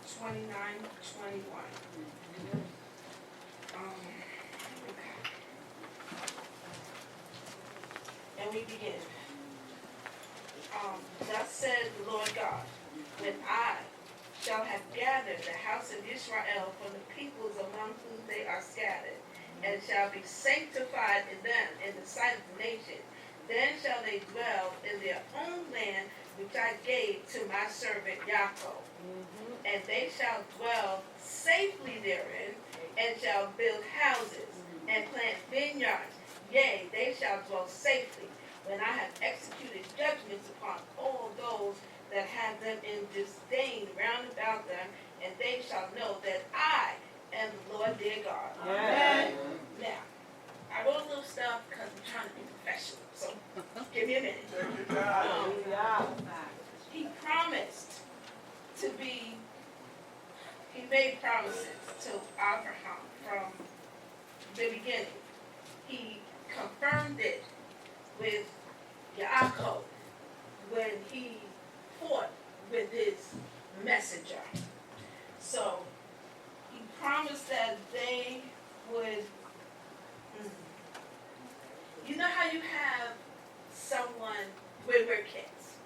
29:21. And we begin. Thus said the Lord God, when I shall have gathered the house of Israel from the peoples among whom they are scattered, and shall be sanctified in them in the sight of the nation, then shall they dwell in their own land which I gave to my servant Yaakov. And they shall dwell safely therein, and shall build houses, and plant vineyards. Yea, they shall dwell safely, when I have executed judgments upon all those that have them in disdain round about them, and they shall know that I am the Lord their God. Amen. Now, I wrote a little stuff because I'm trying to be professional, so give me a minute. He promised to be, he made promises to Abraham from the beginning. He confirmed it with Yaakov when he fought with his messenger. So he promised that they would, you know how you have someone, when we're kids.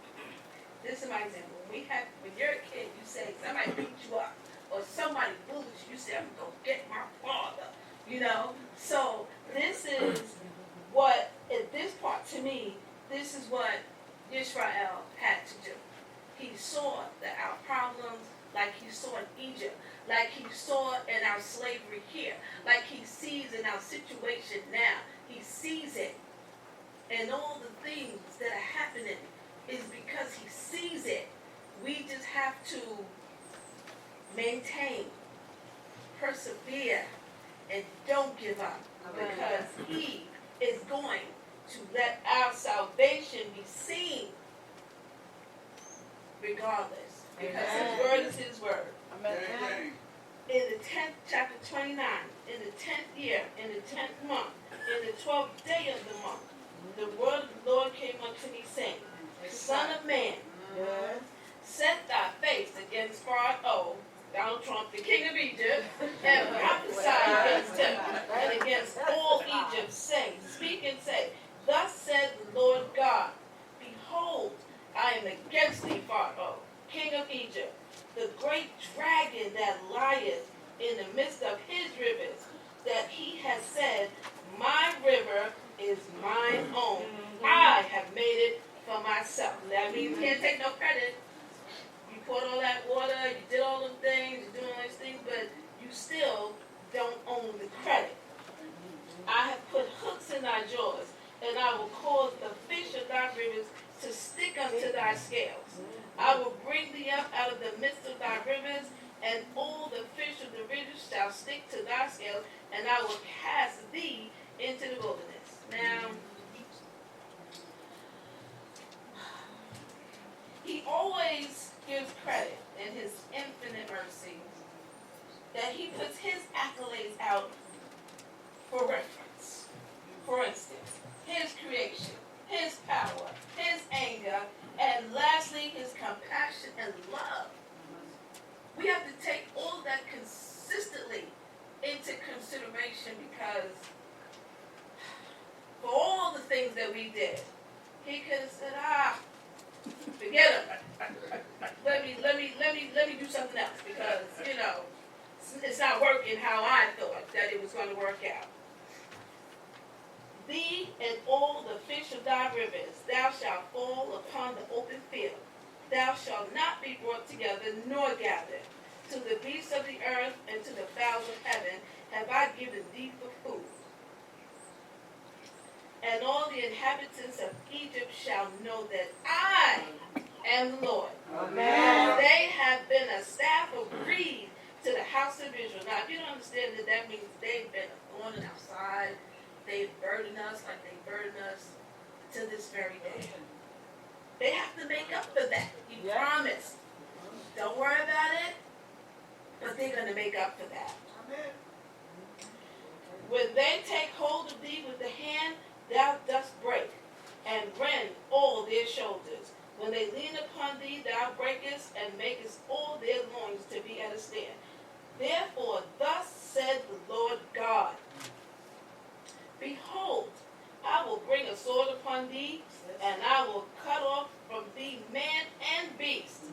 This is my example. When you're a kid, you say somebody beat you up or somebody bullies you, you say, I'm going to get my father. You know? So this is what, at this part to me, this is what Israel had to do. He saw that our problems, like he saw in Egypt, like he saw in our slavery here, like he sees in our situation now. He sees it. And all the things that are happening is because he sees it. We just have to maintain, persevere, and don't give up, because he is going to let our salvation be seen regardless, because his word is his word. Amen. In the 10th, chapter 29, in the 10th year, in the 10th month, in the 12th day of the month, the word of the Lord came unto me, saying, Son of man, set thy face against Pharaoh, Donald Trump, the king of Egypt, and prophesy against him and against all Egypt, saying, speak and say, Thus said the Lord God, Behold, I am against thee, Pharaoh, king of Egypt, the great dragon that lieth in the midst of his rivers, that he has said, My river is mine own. I have made it for myself. That means you can't take no credit. You poured all that water, you did all them things, you're doing all these things, but you still don't own the credit. I have put hooks in thy jaws, and I will cause the fish of thy rivers to stick unto thy scales. I will bring thee up out of the midst of thy rivers, and all the fish of the rivers shall stick to thy scales, and I will cast thee into the wilderness. Now, he always gives credit in his infinite mercy that he puts his accolades out for reference. For instance, his creation, his power, his anger, and lastly, his compassion and love. We have to take all of that consistently into consideration, because for all the things that we did, he could have said, forget it. Let me do something else, because, it's not working how I thought that it was going to work out. Thee and all the fish of thy rivers, thou shalt fall upon the open field. Thou shalt not be brought together, nor gathered. To the beasts of the earth and to the fowls of heaven have I given thee for food. And all the inhabitants of Egypt shall know that I am the Lord. Amen. They have been a staff of reed to the house of Israel. Now, if you don't understand that means they've been a thorn in our side. They've burdened us like they burden us to this very day. They have to make up for that. He promised. Don't worry about it, but they're going to make up for that. Amen. When they take hold of thee with the hand, thou dost break, and rend all their shoulders. When they lean upon thee, thou breakest, and makest all their loins to be at a understand. Therefore, thus said the Lord God, behold, I will bring a sword upon thee, and I will cut off from thee man and beast.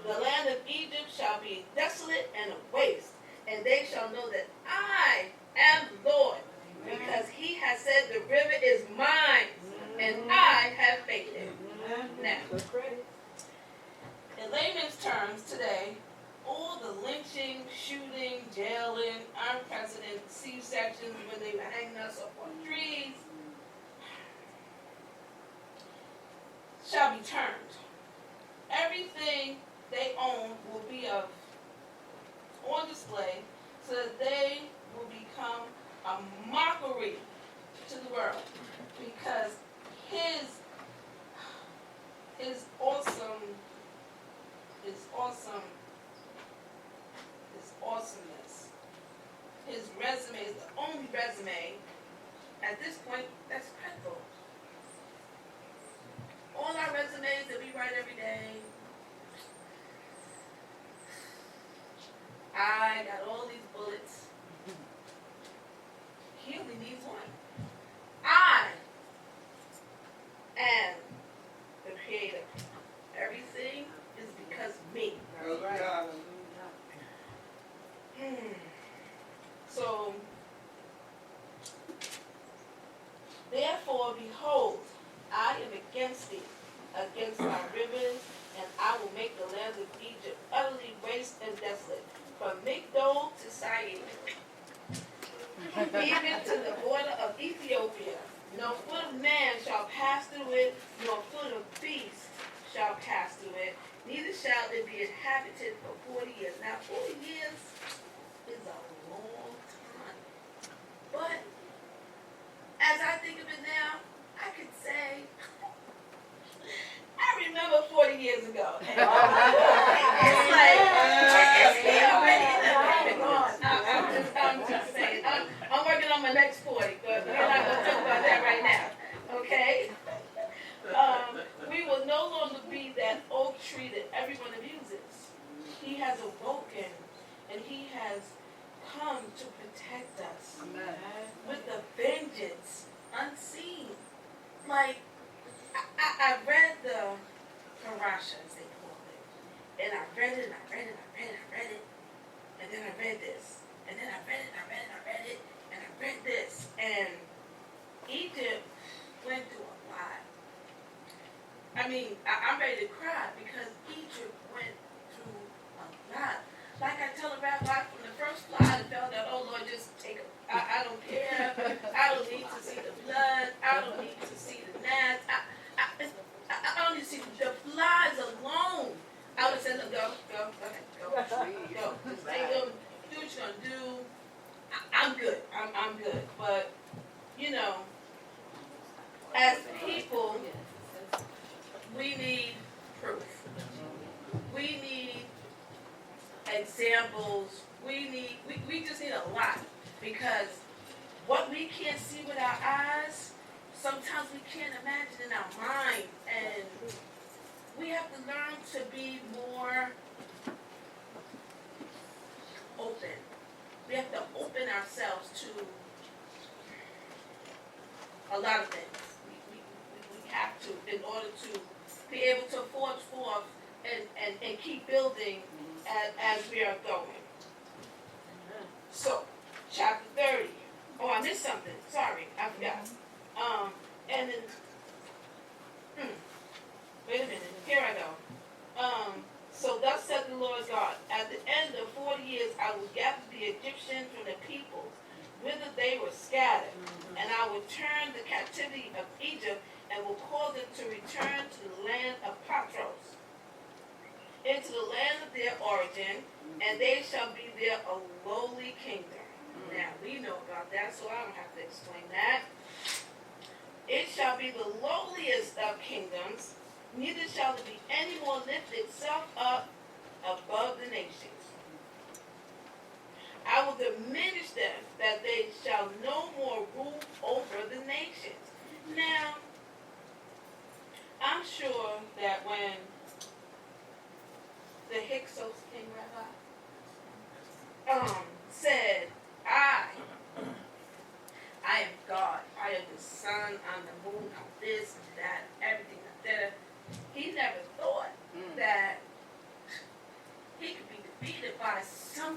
The land of Egypt shall be desolate and a waste, and they shall know that I am the Lord, because he has said the river is mine, and I have made it. Now, in layman's terms today, all the lynching, shooting, jailing, unprecedented C-sections when they were hanging us up on trees shall be turned. Everything they own will be on display so that they will become a mockery to the world, because his awesomeness, his resume is the only resume at this point that's credible. All our resumes that we write every day, I got all these bullets. He only needs one. I am the creator. Everything is because of me. So, therefore, behold, I am against thee, against thy rivers, and I will make the land of Egypt utterly waste and desolate, from Migdol to Syene, even to the border of Ethiopia. No foot of man shall pass through it, nor foot of beast shall pass through it, neither shall it be inhabited for 40 years. Now, 40 years is a long time. But, as I think of it now, I could say, I remember 40 years ago. And it's like, it's here already. I'm just saying. I'm working on my next 40, but we're not going to talk about that right now. Okay? We will no longer be that oak tree that everyone abuses. He has awoken, and he has come to protect us. Amen. With a vengeance unseen. Like, I read the parasha, as they call it, and I read it, and I read it, and then I read this, and then I read it, and I read this, and Egypt went through a lot. I mean, I'm ready to cry because Egypt went through a lot. Like I tell a rabbi, from the first fly that fell down, oh Lord, just take it. I don't care. I don't need to see the blood. I don't need to see the gnats. I don't need to see the flies alone. I would say, go ahead, go. Just take them, do what you're going to do. I'm good. I'm good. But, you know, as people, we need proof. We need examples. We just need a lot, because what we can't see with our eyes, sometimes we can't imagine in our mind, and we have to learn to be more open. We have to open ourselves to a lot of things. We have to, in order to be able to forge forth and keep building as we are going. So, chapter 30. Oh, I missed something. Sorry, I forgot. And then, wait a minute. Here I go. So thus said the Lord God, at the end of 40 years I will gather the Egyptians from the peoples, whither they were scattered, and I will turn the captivity of Egypt and will cause them to return to the land of Patros, into the land of their origin, and they shall be there a lowly kingdom. Now, we know about that, so I don't have to explain that. It shall be the lowliest of kingdoms, neither shall it be any more lift itself up above the nations. I will diminish them, that they shall no more rule over the nations. Now, I'm sure that when the Hyksos came, Rabbi,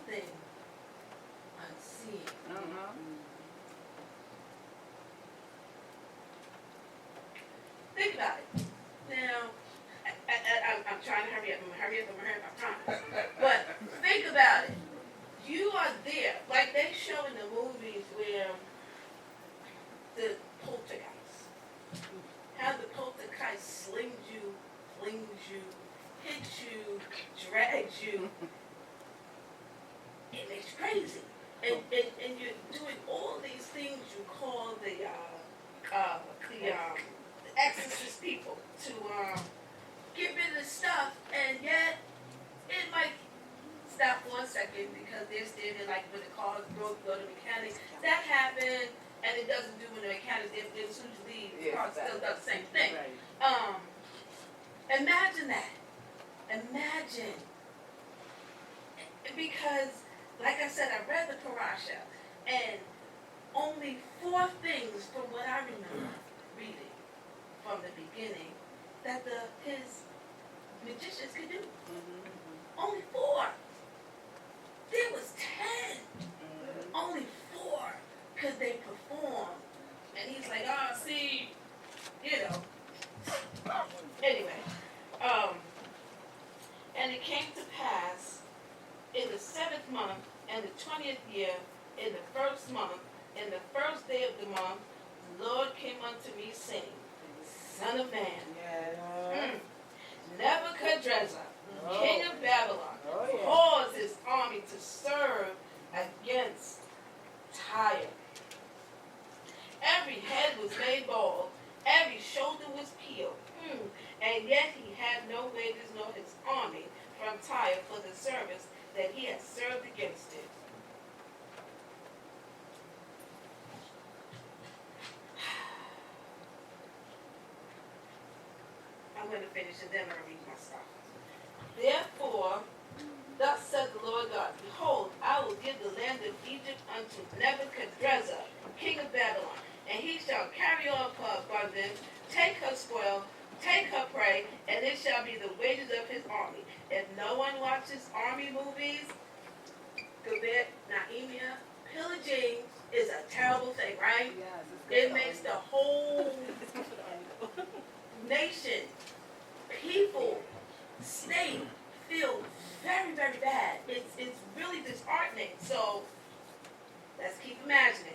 nothing unseen. Think about it. Now, I'm trying to hurry up. I'm going to hurry up, I promise. But think about it. You are there. Like they show in the movies where the poltergeist, how the poltergeist slings you, flings you, hits you, drags you. It makes you crazy. And you're doing all these things you call the exorcist people to get rid of the stuff, and yet it might stop for a second because they're standing like when the car broke, go to the mechanic. That happened, and it doesn't do when the mechanic, as soon as you leave, the car still does the same thing. Right. Imagine that. Imagine. Because, like I said, I read the parasha, and only 4 things from what I remember reading from the beginning that his magicians could do. Only 4. There was 10. Only 4 could they perform. And he's like, see, Anyway, and it came to pass in the 7th month and the 20th year, in the 1st month, in the 1st day of the month, the Lord came unto me, saying, Son of man, Nebuchadnezzar, king of Babylon, caused his army to serve against Tyre. Every head was made bald, every shoulder was peeled, and yet he had no wages nor his army from Tyre for the service that he had served against it. I'm going to finish and then I'll read my stuff. Therefore, thus said the Lord God, Behold, I will give the land of Egypt unto Nebuchadnezzar, king of Babylon, and he shall carry off her abundance, take her spoil, take her prey, and it shall be the wages of his army. If no one watches army movies, Gabet, Naimia, pillaging is a terrible thing, right? Yes, it makes the whole nation, people, state feel very, very bad. It's really disheartening. So let's keep imagining.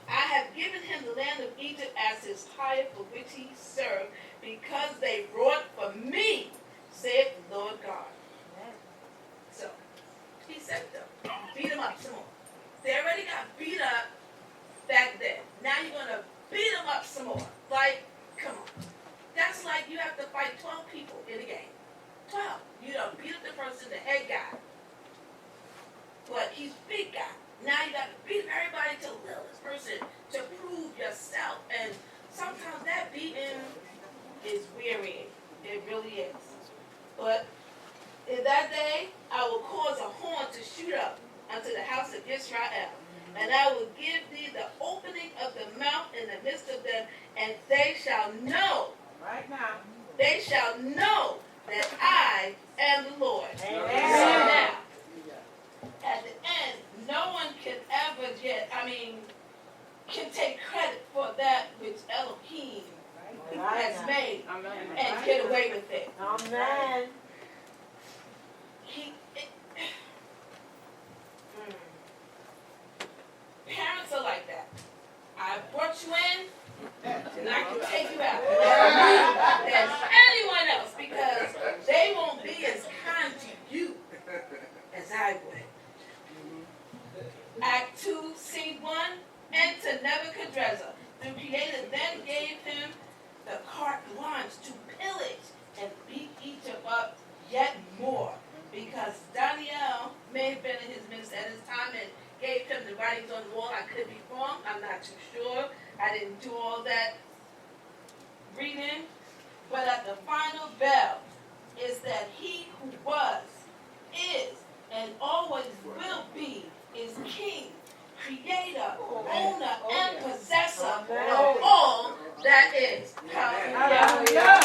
I have given him the land of Egypt as his hire for which he served, because they wrought for me, saith the Lord God. So he said them, beat them up some more. They already got beat up back then. Now you're going to beat them up some more. Like, come on. That's like you have to fight 12 people in a game. 12. You don't beat up the person, the head guy. But he's big guy. Now you got to beat everybody to the littlest person to prove yourself. And sometimes that beating is wearying. It really is. But in that day, I will cause a horn to shoot up unto the house of Israel. And I will give thee the opening of the mouth in the midst of them, and they shall know. Right now. They shall know that I am the Lord. Amen. So now, at the end, no one can ever can take credit for that which Elohim has made. Amen. And get away with it. Amen. Parents are like that. I brought you in, and I can take you out. Than anyone else, because they won't be as kind to you as I would. Act 2, Scene 1, enter Nebuchadnezzar. The Creator then gave him the carte blanche to pillage and beat Egypt up yet more, because Daniel may have been in his midst at his time and gave him the writings on the wall. I could be wrong. I'm not too sure. I didn't do all that reading. But at the final bell is that he who was, is, and always will be is King, Creator, Owner, and Possessor of all that is. Hallelujah.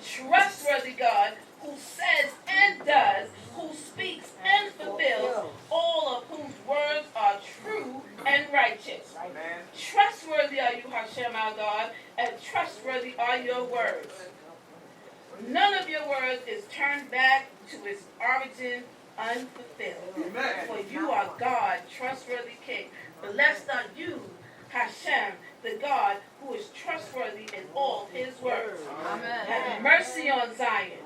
trustworthy God who says and does, who speaks and fulfills, all of whose words are true and righteous. Amen. Trustworthy are you, Hashem our God, and trustworthy are your words. None of your words is turned back to its origin unfulfilled. Amen. For you are God, trustworthy King. Blessed are you, Hashem, the God who is trustworthy in all his words. Amen. Have mercy on Zion,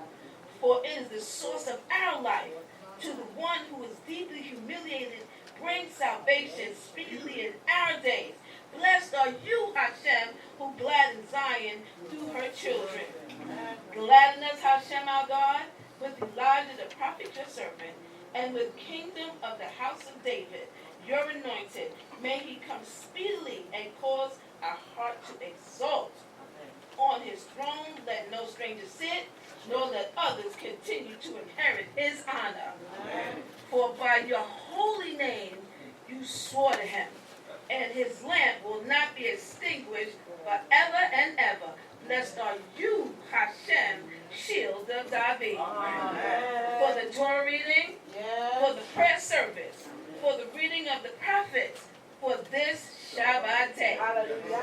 for it is the source of our life. To the one who is deeply humiliated, bring salvation speedily in our days. Blessed are you, Hashem, who gladdens Zion through her children. Gladden us, Hashem our God, with Elijah the prophet your servant, and with kingdom of the house of David, your anointed. May he come speedily and cause our heart to exult. On his throne let no stranger sit, nor let others continue to inherit his honor. Amen. For by your holy name you swore to him, and his lamp will not be extinguished forever and ever. Blessed are you, Hashem, shield of David. For the Torah reading, for the prayer service, for the reading of the prophets, for this Shabbat day,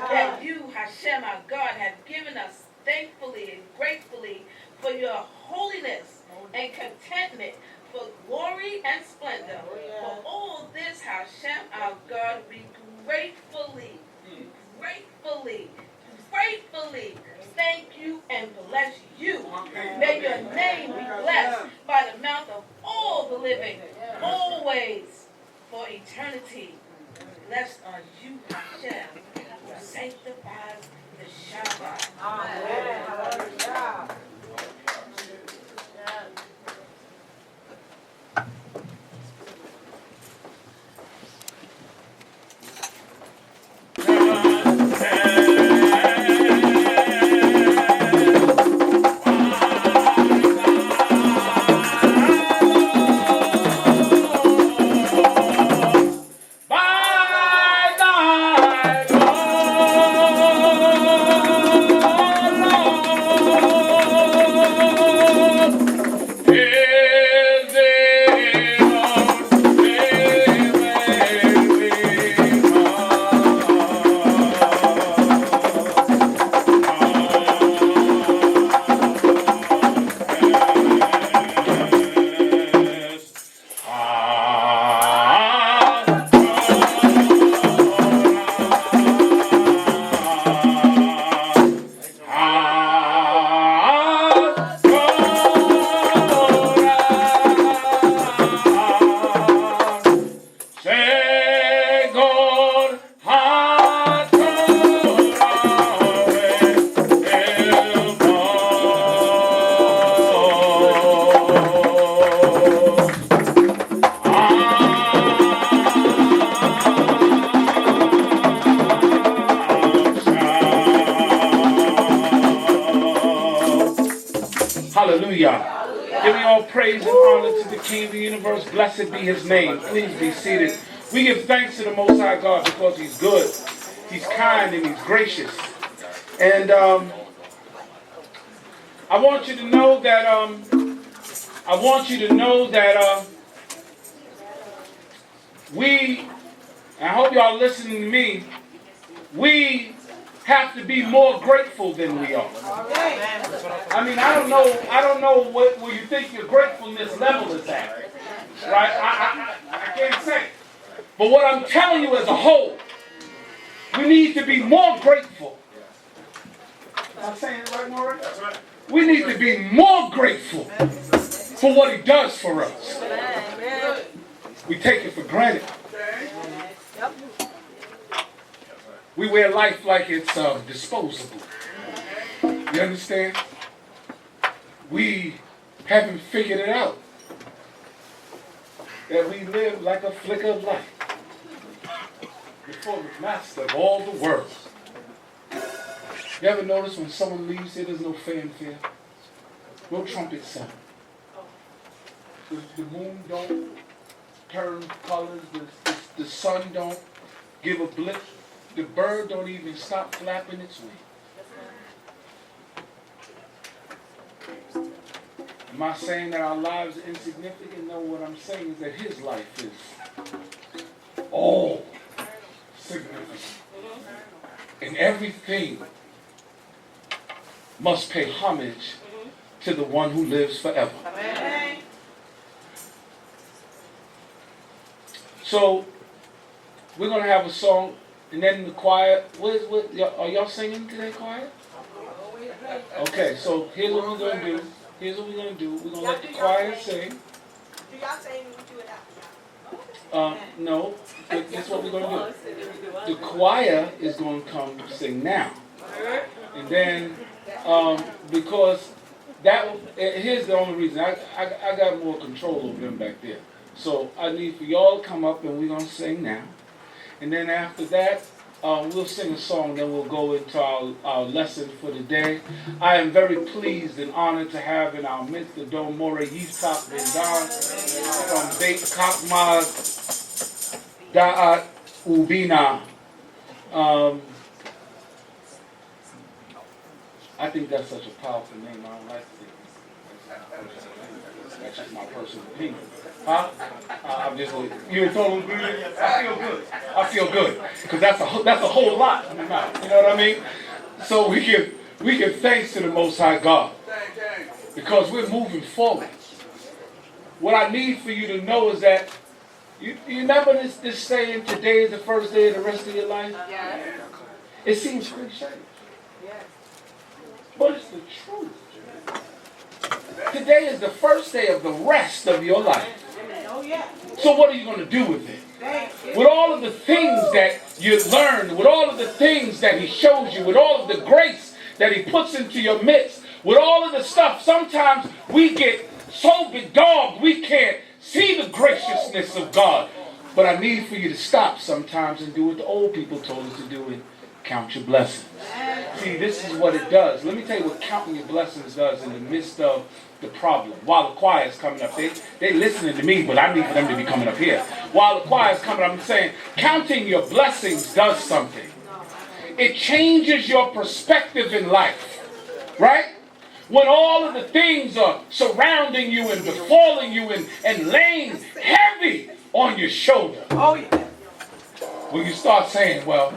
that you, Hashem, our God, have given us thankfully and gratefully for your holiness and contentment, for glory and splendor. For all this, Hashem, our God, we gratefully thank you and bless you. May your name be blessed by the mouth of all the living, always, for eternity. Blessed are you, Hashem, who sanctifies the Shabbat. Amen. Hallelujah. Giving all praise and honor to the King of the universe. Blessed be his name. Please be seated. We give thanks to the Most High God because he's good, he's kind, and he's gracious. And I want you to know that I hope y'all listening to me, we have to be more grateful than we are. I mean, I don't know where you think your gratefulness level is at. Right? I can't say. But what I'm telling you as a whole, we need to be more grateful. Am I saying it right, Moreh? That's right. We need to be more grateful for what he does for us. We take it for granted. We wear life like it's disposable. You understand? We haven't figured it out. That we live like a flicker of light before the master of all the world. You ever notice when someone leaves here, there's no fanfare? No trumpet sound. The moon don't turn colors. The sun don't give a blip. The bird don't even stop flapping its wings. Am I saying that our lives are insignificant? No, what I'm saying is that his life is all significant. And everything must pay homage to the one who lives forever. Amen. So, we're going to have a song, and then the choir, are y'all singing today, choir? Okay, so here's what we're going to do. We're going to let the choir sing. Do y'all sing when we do it out? No, that's what we're going to do. The choir is going to come sing now. And then, because here's the only reason. I got more control over them back there. So I need for y'all to come up and we're going to sing now. And then after that, we'll sing a song, then we'll go into our lesson for the day. I am very pleased and honored to have in our midst the Moreh Yeftahk and Dahn from Beth Kakmad Da'at Ubina. I think that's such a powerful name. I don't like it. That's just my personal opinion. Huh? I'm just, you in total agreement? I feel good. Because that's a whole lot in the mouth. You know what I mean? So we give thanks to the Most High God. Because we're moving forward. What I need for you to know is that you remember this saying, today is the first day of the rest of your life? Yes. It seems cliche. Yes. But it's the truth. Today is the first day of the rest of your life. Oh, yeah. So what are you going to do with it? With all of the things that you learned, with all of the things that he shows you, with all of the grace that he puts into your midst, with all of the stuff, sometimes we get so bedaubed we can't see the graciousness of God. But I need for you to stop sometimes and do what the old people told us to do and count your blessings. See, this is what it does. Let me tell you what counting your blessings does in the midst of the problem. While the choir is coming up, they listening to me, but I need for them to be coming up here. While the choir is coming up, I'm saying counting your blessings does something. It changes your perspective in life, right? When all of the things are surrounding you and befalling you and laying heavy on your shoulder. Oh, yeah. When you start saying, well,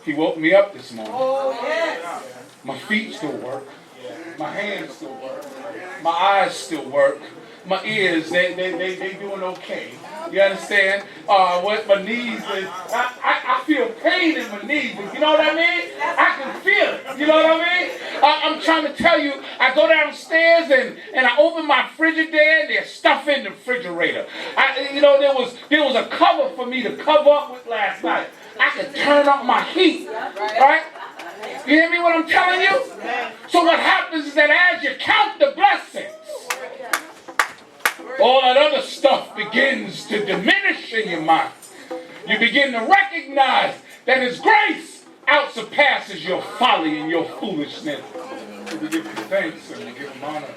he woke me up this morning. Oh, yes. My feet still work. My hands still work. My eyes still work. My ears, they doing okay. You understand? What my knees, I feel pain in my knees. You know what I mean? I can feel it. You know what I mean? I'm trying to tell you, I go downstairs and I open my Frigidaire and there's stuff in the refrigerator. There was a cover for me to cover up with last night. I could turn up my heat, right? You hear me what I'm telling you? So what happens is that as you count the blessings, all that other stuff begins to diminish in your mind. You begin to recognize that his grace outsurpasses your folly and your foolishness. So we give him thanks and we give him honor.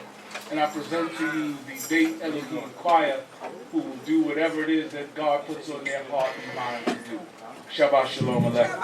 And I present to you the Beth Elohim choir who will do whatever it is that God puts on their heart and mind to do. Shabbat Shalom Aleichem.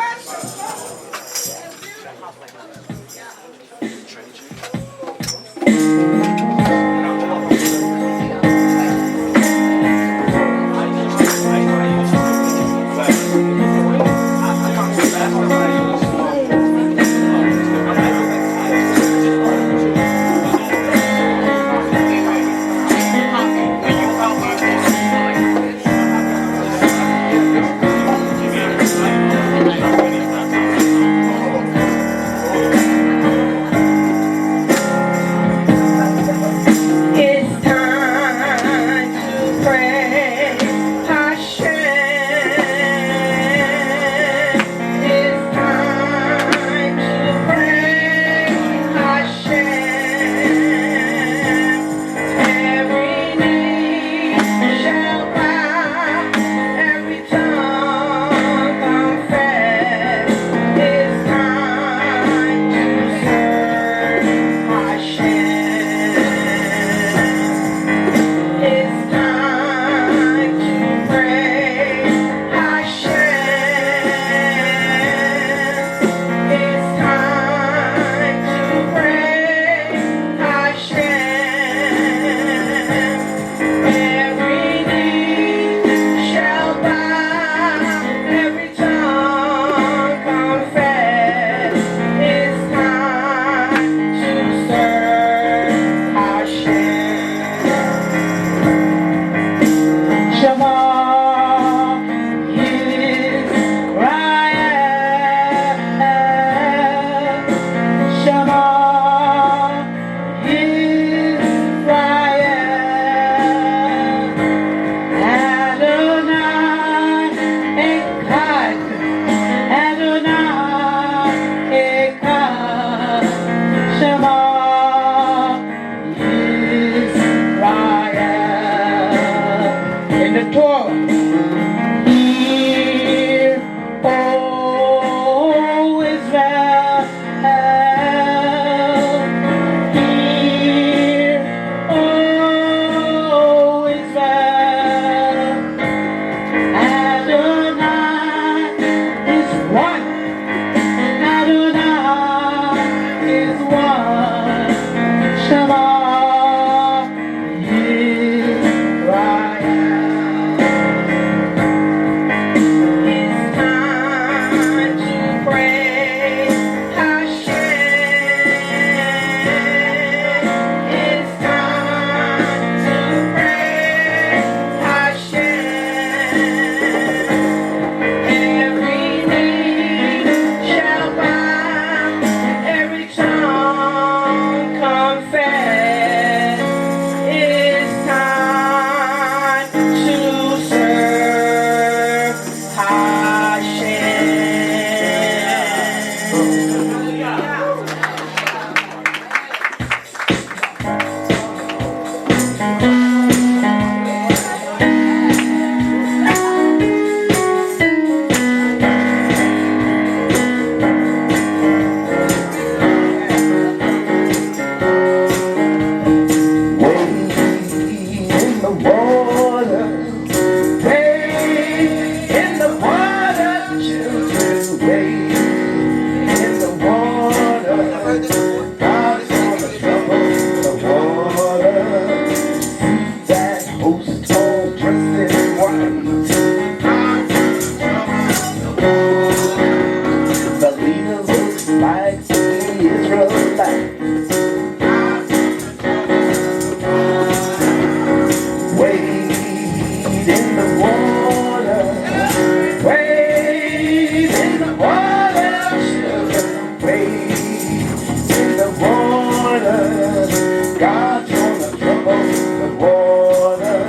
God's gonna trouble the water.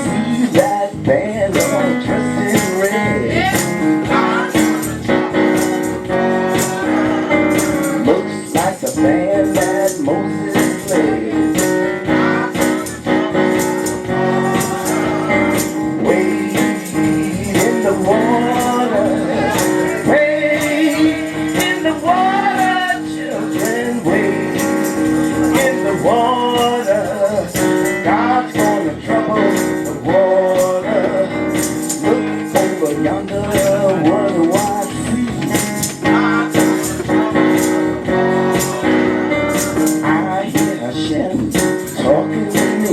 See that band all dressed in red. Looks like the band that Moses played. Wade in the water. Wade in the water, children. Wade in the water. God's gonna trouble the water. Look over yonder, what do I see? I hear Hashem talking to me.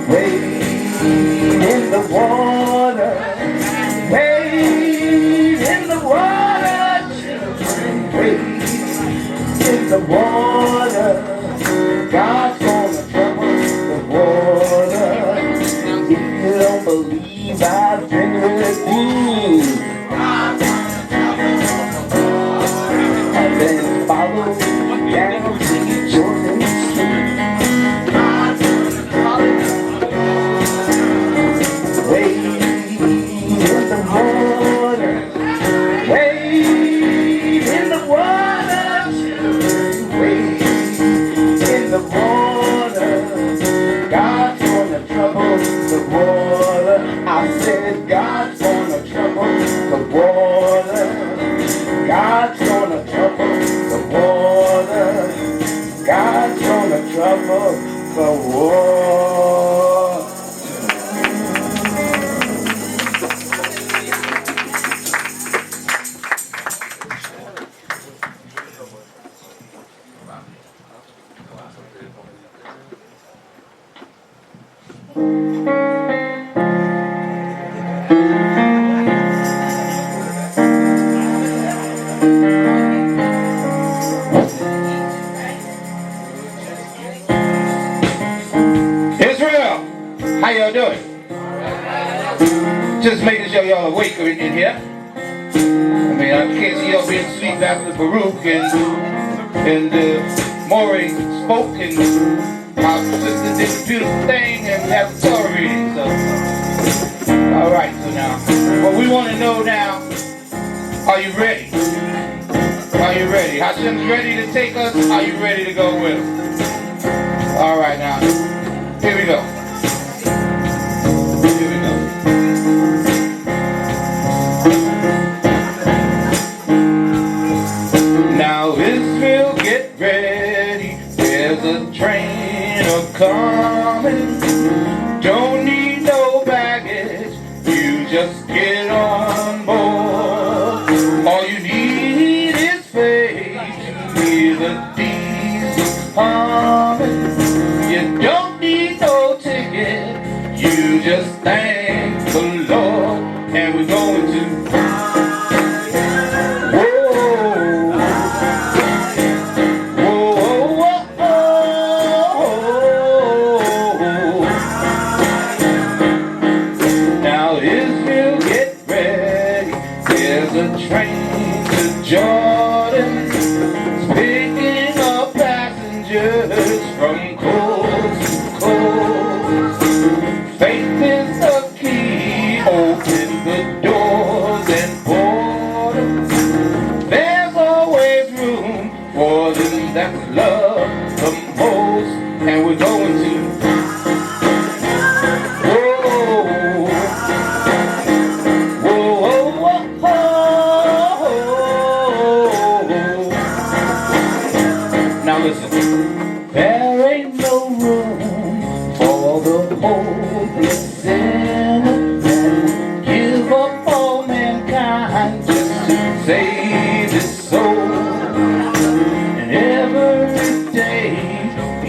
Wade in the water. Wade in the water, children. Wade in the water. God's gonna trouble the water. If you don't believe I've been redeemed, and then follow me down to Jordan Street. Wade in the water. Wade in the water, children. Wade in the water. God's gonna trouble the water. I said God's gonna trouble the water. God's gonna trouble the water. God's gonna trouble the water. Israel, how y'all doing? Just making sure y'all awake in here. I mean, I can't see y'all being asleep after Baruch and Moreh spoke and our sister did a beautiful thing and we have the Haftorah Reading. So, all right. So now, what we want to know now: are you ready? Are you ready? Hashem's ready to take us. Are you ready to go with him? All right, now. Here we go. Here we go. Now Israel, get ready. There's a train a-coming. Don't need no baggage. You just get on board. All you need is faith to hear the diesel humming. You don't need no ticket, you just thank the Lord, and we're going to Now Israel, get ready, there's a train to Jordan, it's picking up passengers from coast to coast. Faith is the key, open the doors and portals. There's always room for them that love the most, and we're going to Now listen, there ain't no room for the hopeless sinner that give up all mankind just to save his soul. And every day,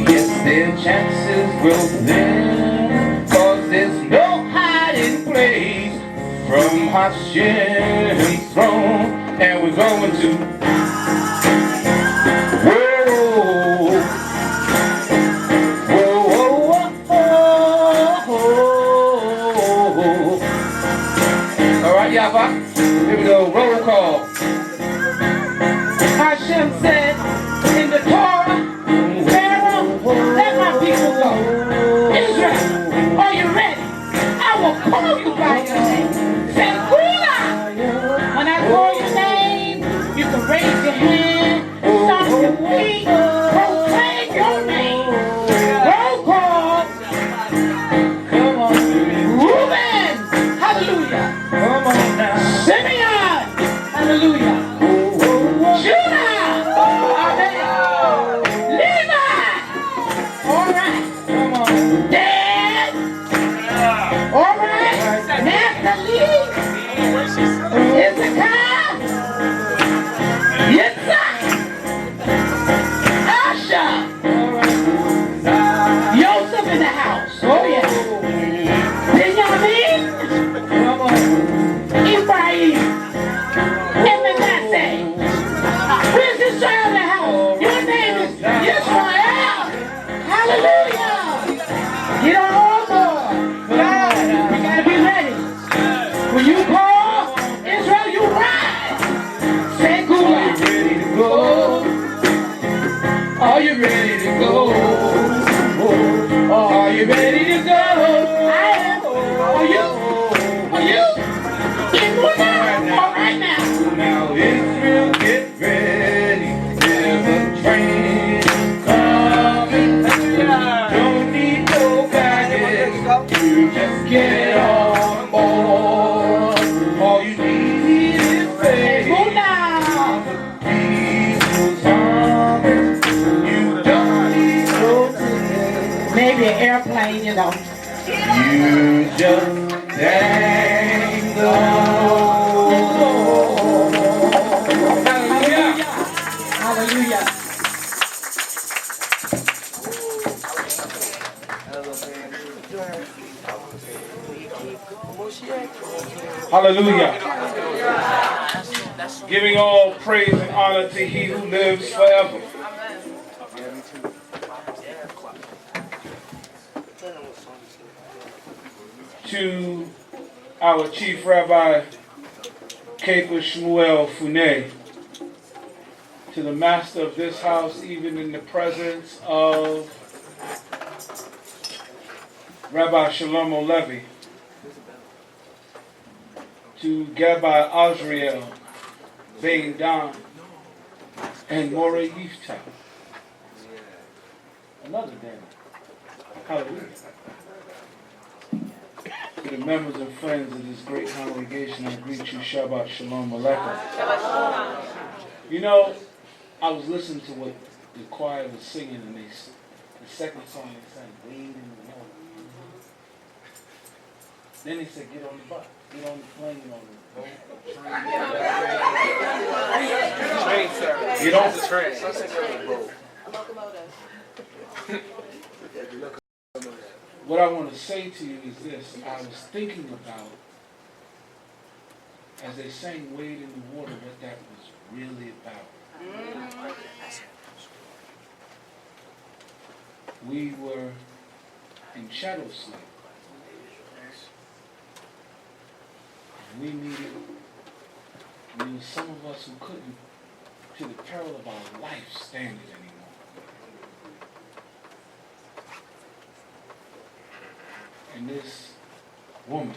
yes, their chances will thin, 'cause there's no hiding place from Hashem's throne, and we're going to All right, Yahweh. Here we go. Roll call. Hashem said in the Torah, Pharaoh, let my people go. Israel, are you ready? I will call you by your name. Say, Hula! When I call your name, you can raise your hand, stomp your feet, proclaim your name. Roll call. Come on. Reuben, hallelujah. Come on now. Simeon, hallelujah. Judah, amen. Levi, all right. Come on. Dan, all right. Naphtali, Issachar, Yitzhak, Asher, Joseph in the house. Oh yeah. Benjamin, Ephraim, and Manasseh. Where's Israel in the house? Your name is Israel. Hallelujah. Get on board. God, you gotta be ready. When you call Israel, you ride. Say Gula. Are you ready to go? Are you ready to go? I am. Are you? Are you? Get more now. All right now. Now Israel, get ready. There's a train coming. Don't need no baggage. You just get on board. All you need is faith. Go now. People's armies. You don't need no ticket. Maybe an airplane, you know. You just thank the Lord. Hallelujah. Hallelujah. Hallelujah. Giving all praise and honor to He who lives forever. To our Chief Rabbi, Kefa Shmuel Funeh, to the master of this house, even in the presence of Rabbi Shalom Olevi, to Rabbi Azriel, Bain Dahn, and Moreh Yeftahk. Another day. Hallelujah. To the members and friends of this great congregation, I greet you, Shabbat Shalom Aleichem. You know, I was listening to what the choir was singing, and the second song they sang, Wade in the Water. Then they said, get on the bus, get on the plane, on the boat, train, sir. Get on the train. What I want to say to you is this. I was thinking about, as they sang Wade in the Water, what that was really about. We were in shadow sleep. And we needed, there was some of us who couldn't, to the peril of our life, stand it anymore. And this woman,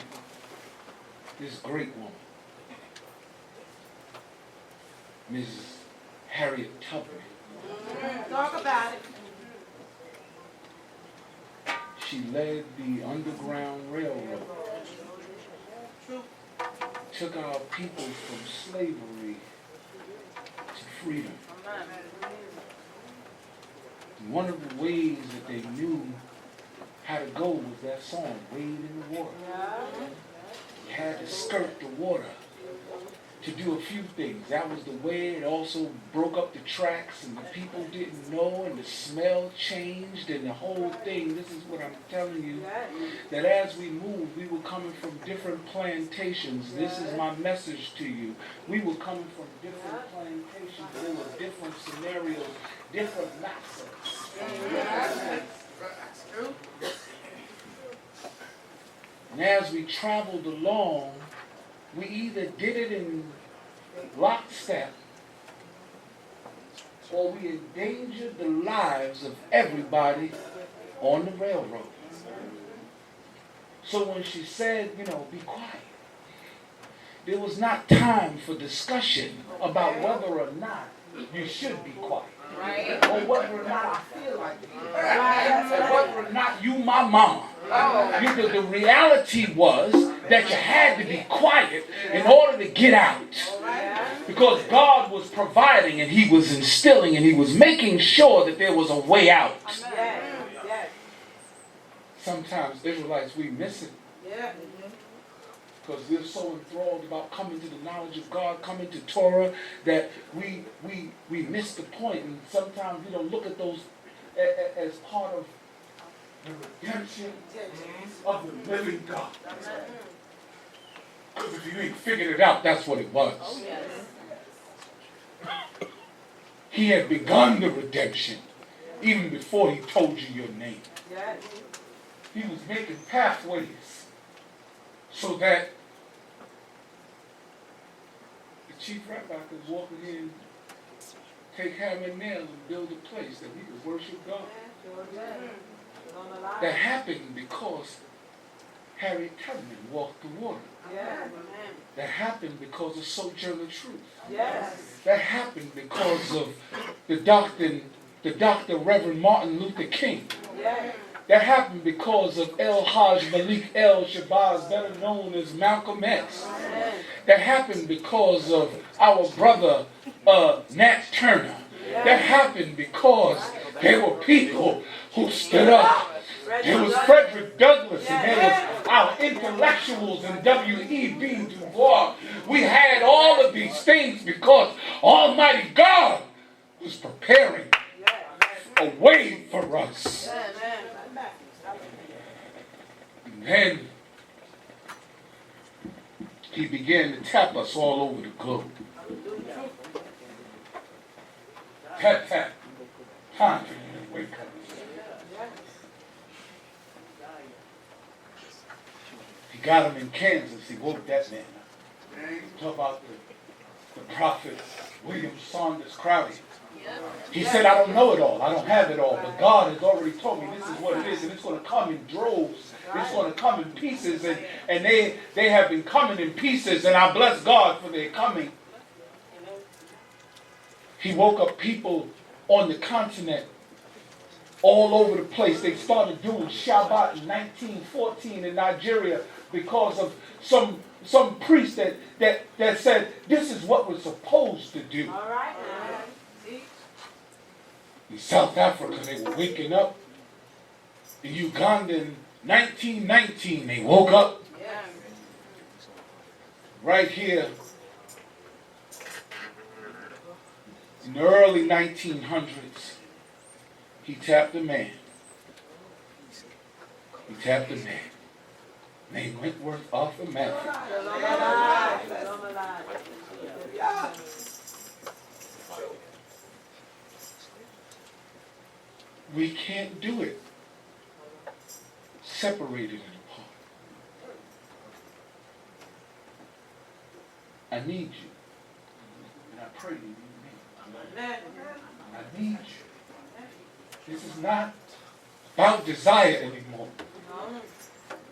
this great woman, Mrs. Harriet Tubman. Talk about it. She led the Underground Railroad. Took our people from slavery to freedom. And one of the ways that they knew how to go was that song, Wade in the Water. You had to skirt the water to do a few things. That was the way. It also broke up the tracks, and the people didn't know, and the smell changed, and the whole thing. This is what I'm telling you, that as we moved, we were coming from different plantations. This is my message to you. We were coming from different plantations. There were different scenarios, different massacres. And as we traveled along, we either did it in lockstep or we endangered the lives of everybody on the railroad. So when she said, you know, be quiet, there was not time for discussion about whether or not you should be quiet. Right. Or whether or not I feel like it. Right. Or whether or not you my mama. Oh. The reality was that you had to be quiet in order to get out. Because God was providing and He was instilling and He was making sure that there was a way out. Sometimes Israelites, we miss it. Because we're so enthralled about coming to the knowledge of God, coming to Torah, that we miss the point. And sometimes we don't look at those as part of the redemption of the living God. Because if you ain't figured it out, that's what it was. Oh, yes. He had begun the redemption even before He told you your name. Yes. He was making pathways so that the chief rabbi could walk in here and take hammer and nail and build a place that we could worship God. That happened because Harriet Tubman walked the water. Yes. That happened because of Sojourner Truth. Yes. That happened because of the Dr. Reverend Martin Luther King. Yes. That happened because of El Hajj Malik El Shabazz, better known as Malcolm X. Yes. That happened because of our brother Nat Turner. Yes. That happened because there were people who stood up. There was Frederick Douglass, and there was our intellectuals and W.E.B. Du Bois. We had all of these things because Almighty God was preparing a way for us. And then He began to tap us all over the globe. Tap, tap. Time for you to wake up. He got him in Kansas. He woke that man up. Talk about the prophet William Saunders Crowley. He said, I don't know it all. I don't have it all. But God has already told me this is what it is. And it's going to come in droves. It's going to come in pieces. And they have been coming in pieces. And I bless God for their coming. He woke up people on the continent all over the place. They started doing Shabbat in 1914 in Nigeria because of some priest that said this is what we're supposed to do. All right. In South Africa, they were waking up. In Uganda in 1919, they woke up. Right here in the early 1900s, He tapped a man. He tapped a man named Wentworth Arthur Matthew. We can't do it separated and apart. I need you. And I pray you need me. I need you. This is not about desire anymore.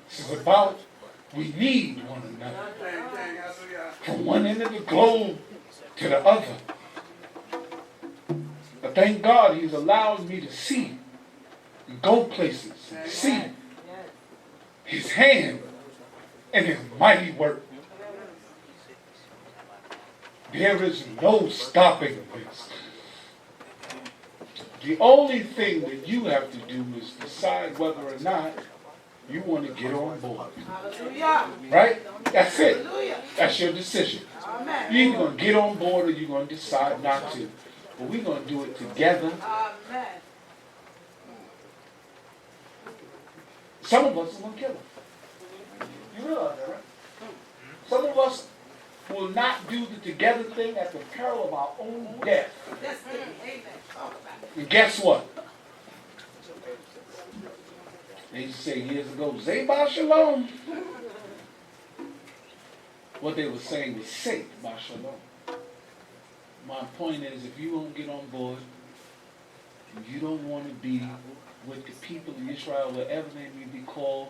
This is about we need one another. From one end of the globe to the other. But thank God He's allowed me to see and go places and see His hand and His mighty work. There is no stopping this. The only thing that you have to do is decide whether or not you want to get on board. Right? That's it. That's your decision. You're either going to get on board or you're going to decide not to. But we're going to do it together. Some of us are going to kill him. You realize that, right? Some of us will not do the together thing at the peril of our own death. And guess what? They used to say years ago, Zeba Shalom. What they were saying was Say Ba Shalom. my point is, if you won't get on board, and you don't want to be with the people of Israel, wherever they may be called,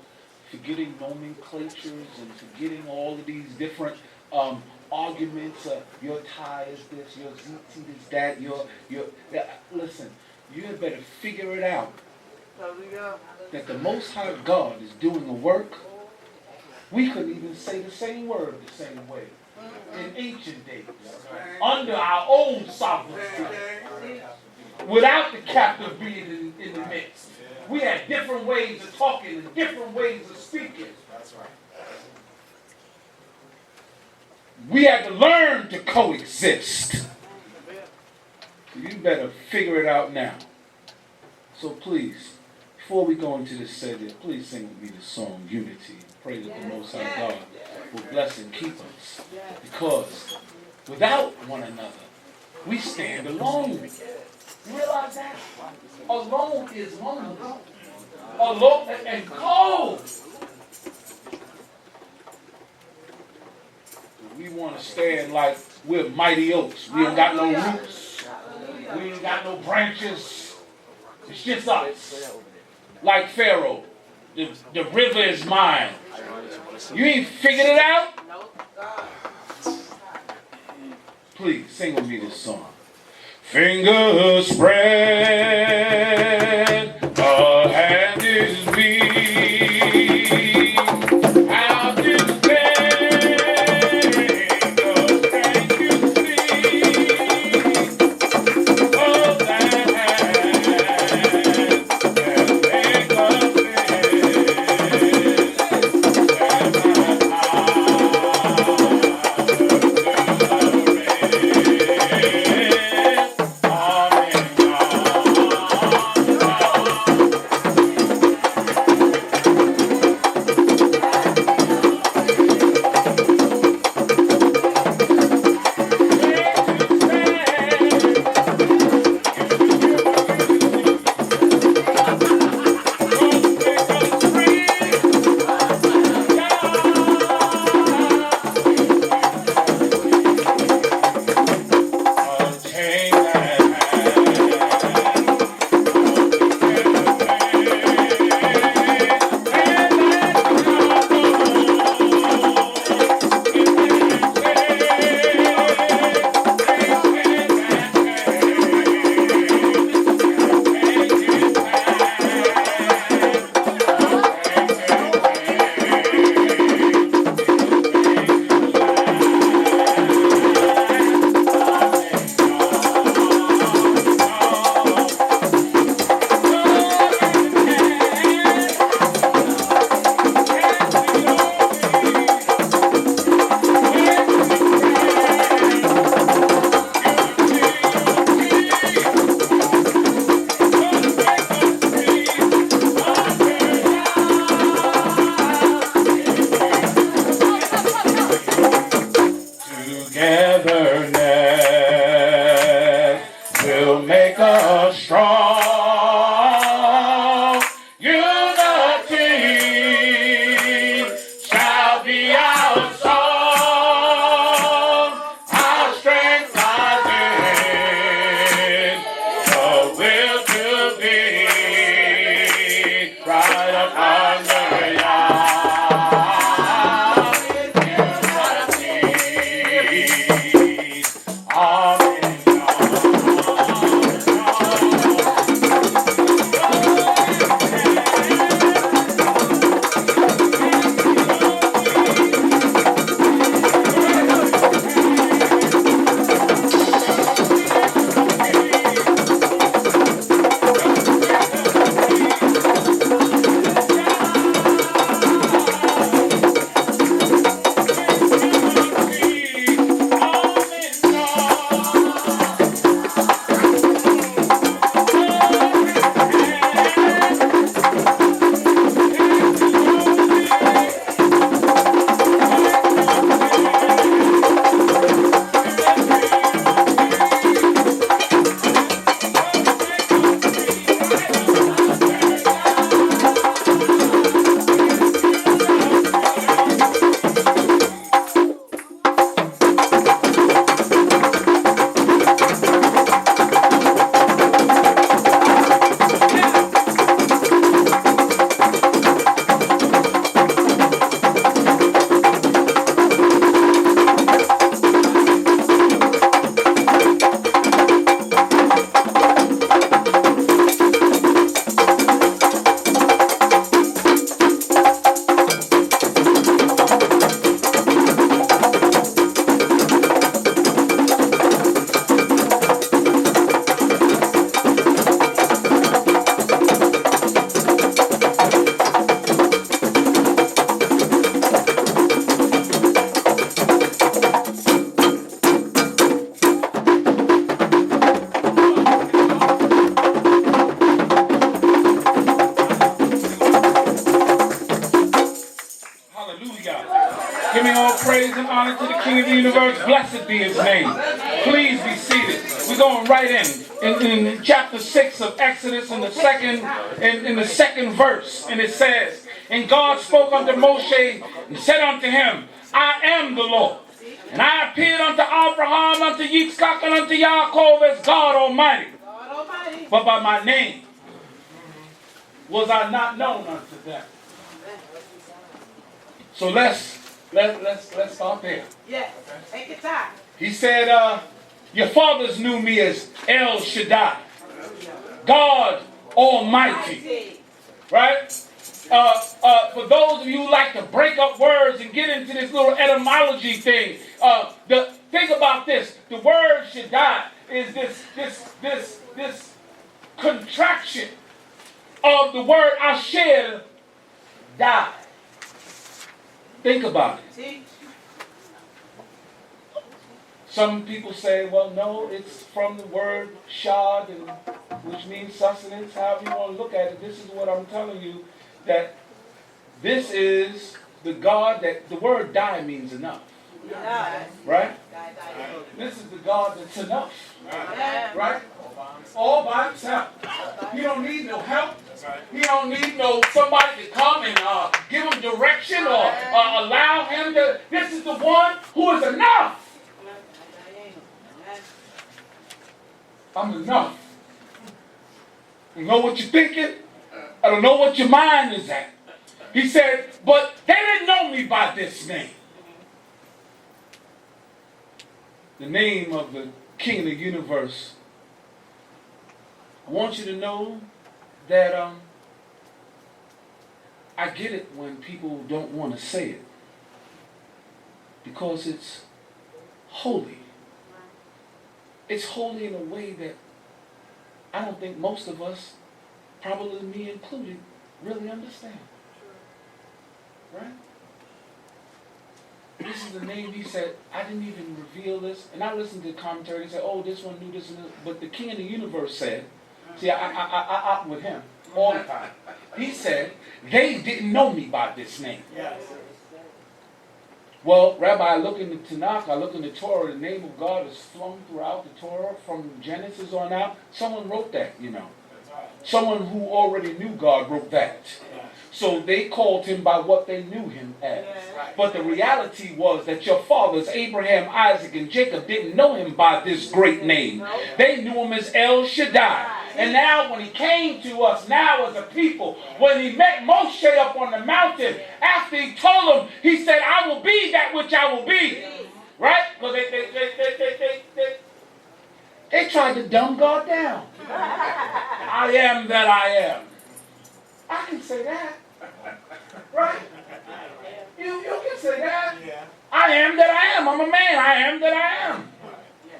forgetting nomenclatures and forgetting all of these different arguments, your tie is this, your ZT is that, listen, you had better figure it out. That the Most High God is doing a work. We couldn't even say the same word the same way in ancient days, under our own sovereignty, without the captive being in the midst. We had different ways of talking and different ways of speaking. We had to learn to coexist. You better figure it out now. So please, before we go into this segment, please sing with me the song Unity. Pray that the Most High God will bless and keep us. Because without one another, we stand alone. You realize that? Alone is lonely. Alone and cold. We want to stand like we're mighty oaks. We ain't got no roots. We ain't got no branches. It's just us. Like Pharaoh. The river is mine. You ain't figured it out? Please sing with me this song. Fingers spread, a hand is weak. Out is vain, the strength you see. Oh, that hand can make us Giving all praise and honor to the King of the universe. Blessed be his name. Please be seated. We're going right in chapter 6 of Exodus in the second verse. And it says, and God spoke unto Moshe and said unto him, I am the Lord. And I appeared unto Abraham, unto Yeftahk, and unto Yaakov as God Almighty. But by my name was I not known unto them. So let's start there. Yes. Take your time. He said, your fathers knew me as El Shaddai, God Almighty. Right? For those of you who like to break up words and get into this little etymology thing, think about this. The word Shaddai is this contraction of the word Asher, die. Think about it. Some people say, well, no, it's from the word shad, which means sustenance. However you want to look at it, this is what I'm telling you, that this is the God that the word die means enough. Right? This is the God that's enough. Right? All by himself. He don't need no help. He don't need no somebody to come and give him direction or allow him to. This is the one who is enough. I'm enough. You know what you're thinking? I don't know what your mind is at. He said, but they didn't know me by this name. The name of the King of the universe. I want you to know that I get it when people don't want to say it. Because it's holy. It's holy in a way that I don't think most of us, probably me included, really understand. Right? This is the name he said, I didn't even reveal this. And I listened to the commentary and said, oh, this one knew this and this. But the King of the universe said, see, I opt with him all the time. He said, they didn't know me by this name. Yes. Well, Rabbi, I look in the Tanakh, I look in the Torah, the name of God is flung throughout the Torah from Genesis on out. Someone wrote that, you know. Someone who already knew God wrote that. So they called him by what they knew him as. But the reality was that your fathers, Abraham, Isaac, and Jacob, didn't know him by this great name. They knew him as El Shaddai. And now when he came to us now as a people, when he met Moshe up on the mountain, after he told him, he said, I will be that which I will be. Right? Because they tried to dumb God down. I am that I am. I can say that. Right? You can say that. I am that I am. I'm a man. I am that I am.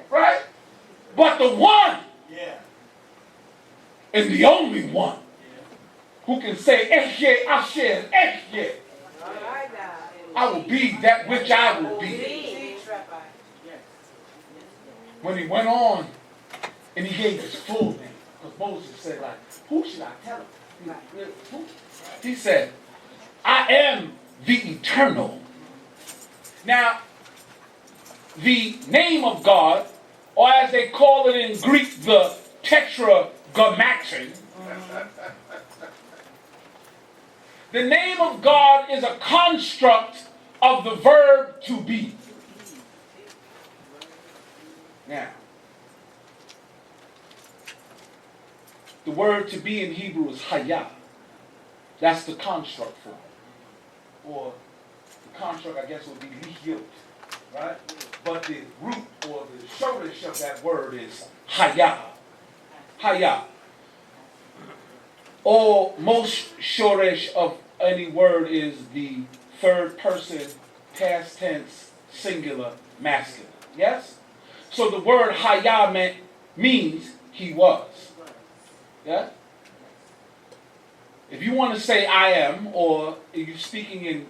Right? But the one and the only one who can say, Eshe, Asher, Eshe, I will be that which I will be. When he went on and he gave his full name, because Moses said, like, who should I tell him? He said, I am the eternal. Now, the name of God, or as they call it in Greek, the tetragrammaton, the name of God is a construct of the verb to be. Now, the word to be in Hebrew is hayah. That's the construct form. Or the construct, I guess, would be lihyot, right? But the root or the shoresh of that word is hayah. Hayah. Or most shoresh of any word is the third person, past tense, singular, masculine. Yes? So the word hayah means he was. Yeah? If you want to say I am, or if you're speaking in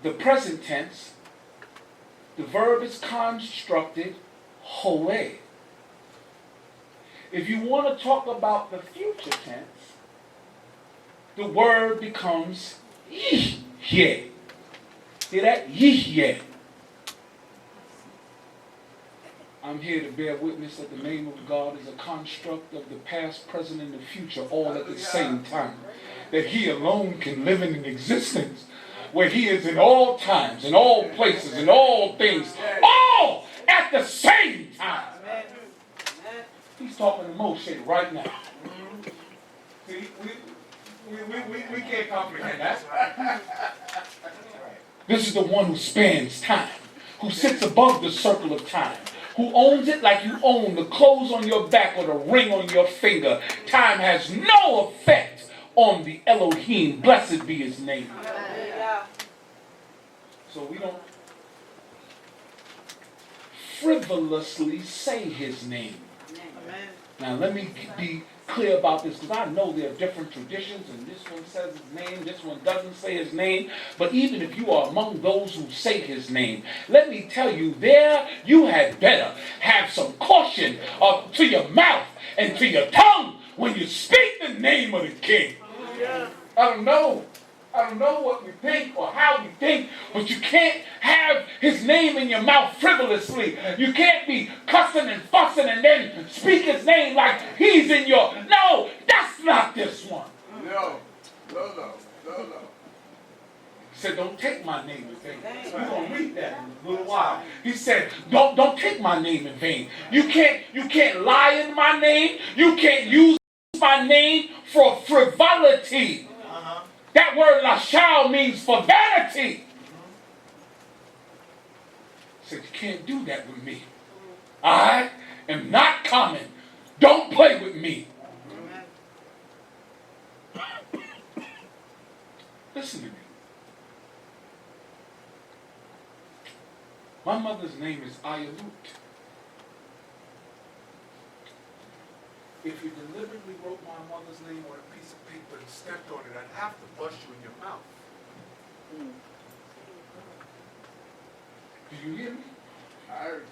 the present tense, the verb is constructed hoeh. If you want to talk about the future tense, the word becomes yeh. Hear that? Yeh. I'm here to bear witness that the name of God is a construct of the past, present, and the future all at the same time. That he alone can live in an existence where he is in all times, in all places, in all things, all at the same time. He's talking to Moshe right now. See, we can't comprehend that. This is the one who spans time, who sits above the circle of time, who owns it like you own the clothes on your back or the ring on your finger. Time has no effect on the Elohim. Blessed be his name. So we don't frivolously say his name. Now let me be clear about this, because I know there are different traditions, and this one says his name, this one doesn't say his name. But even if you are among those who say his name, let me tell you, there you had better have some caution to your mouth and to your tongue when you speak the name of the King. I don't know what you think or how you think, but you can't have his name in your mouth frivolously. You can't be cussing and fussing and then speak his name like he's in your... No, that's not this one. No. He said, don't take my name in vain. We're going to read that in a little while. He said, don't take my name in vain. You can't lie in my name. You can't use my name for frivolity. That word lashal means for vanity. He said, you can't do that with me. I am not common. Don't play with me. Listen to me. My mother's name is Ayalut. If you deliberately wrote my mother's name on a piece of paper and stepped on it, I'd have to bust you in your mouth. Do you hear me? I heard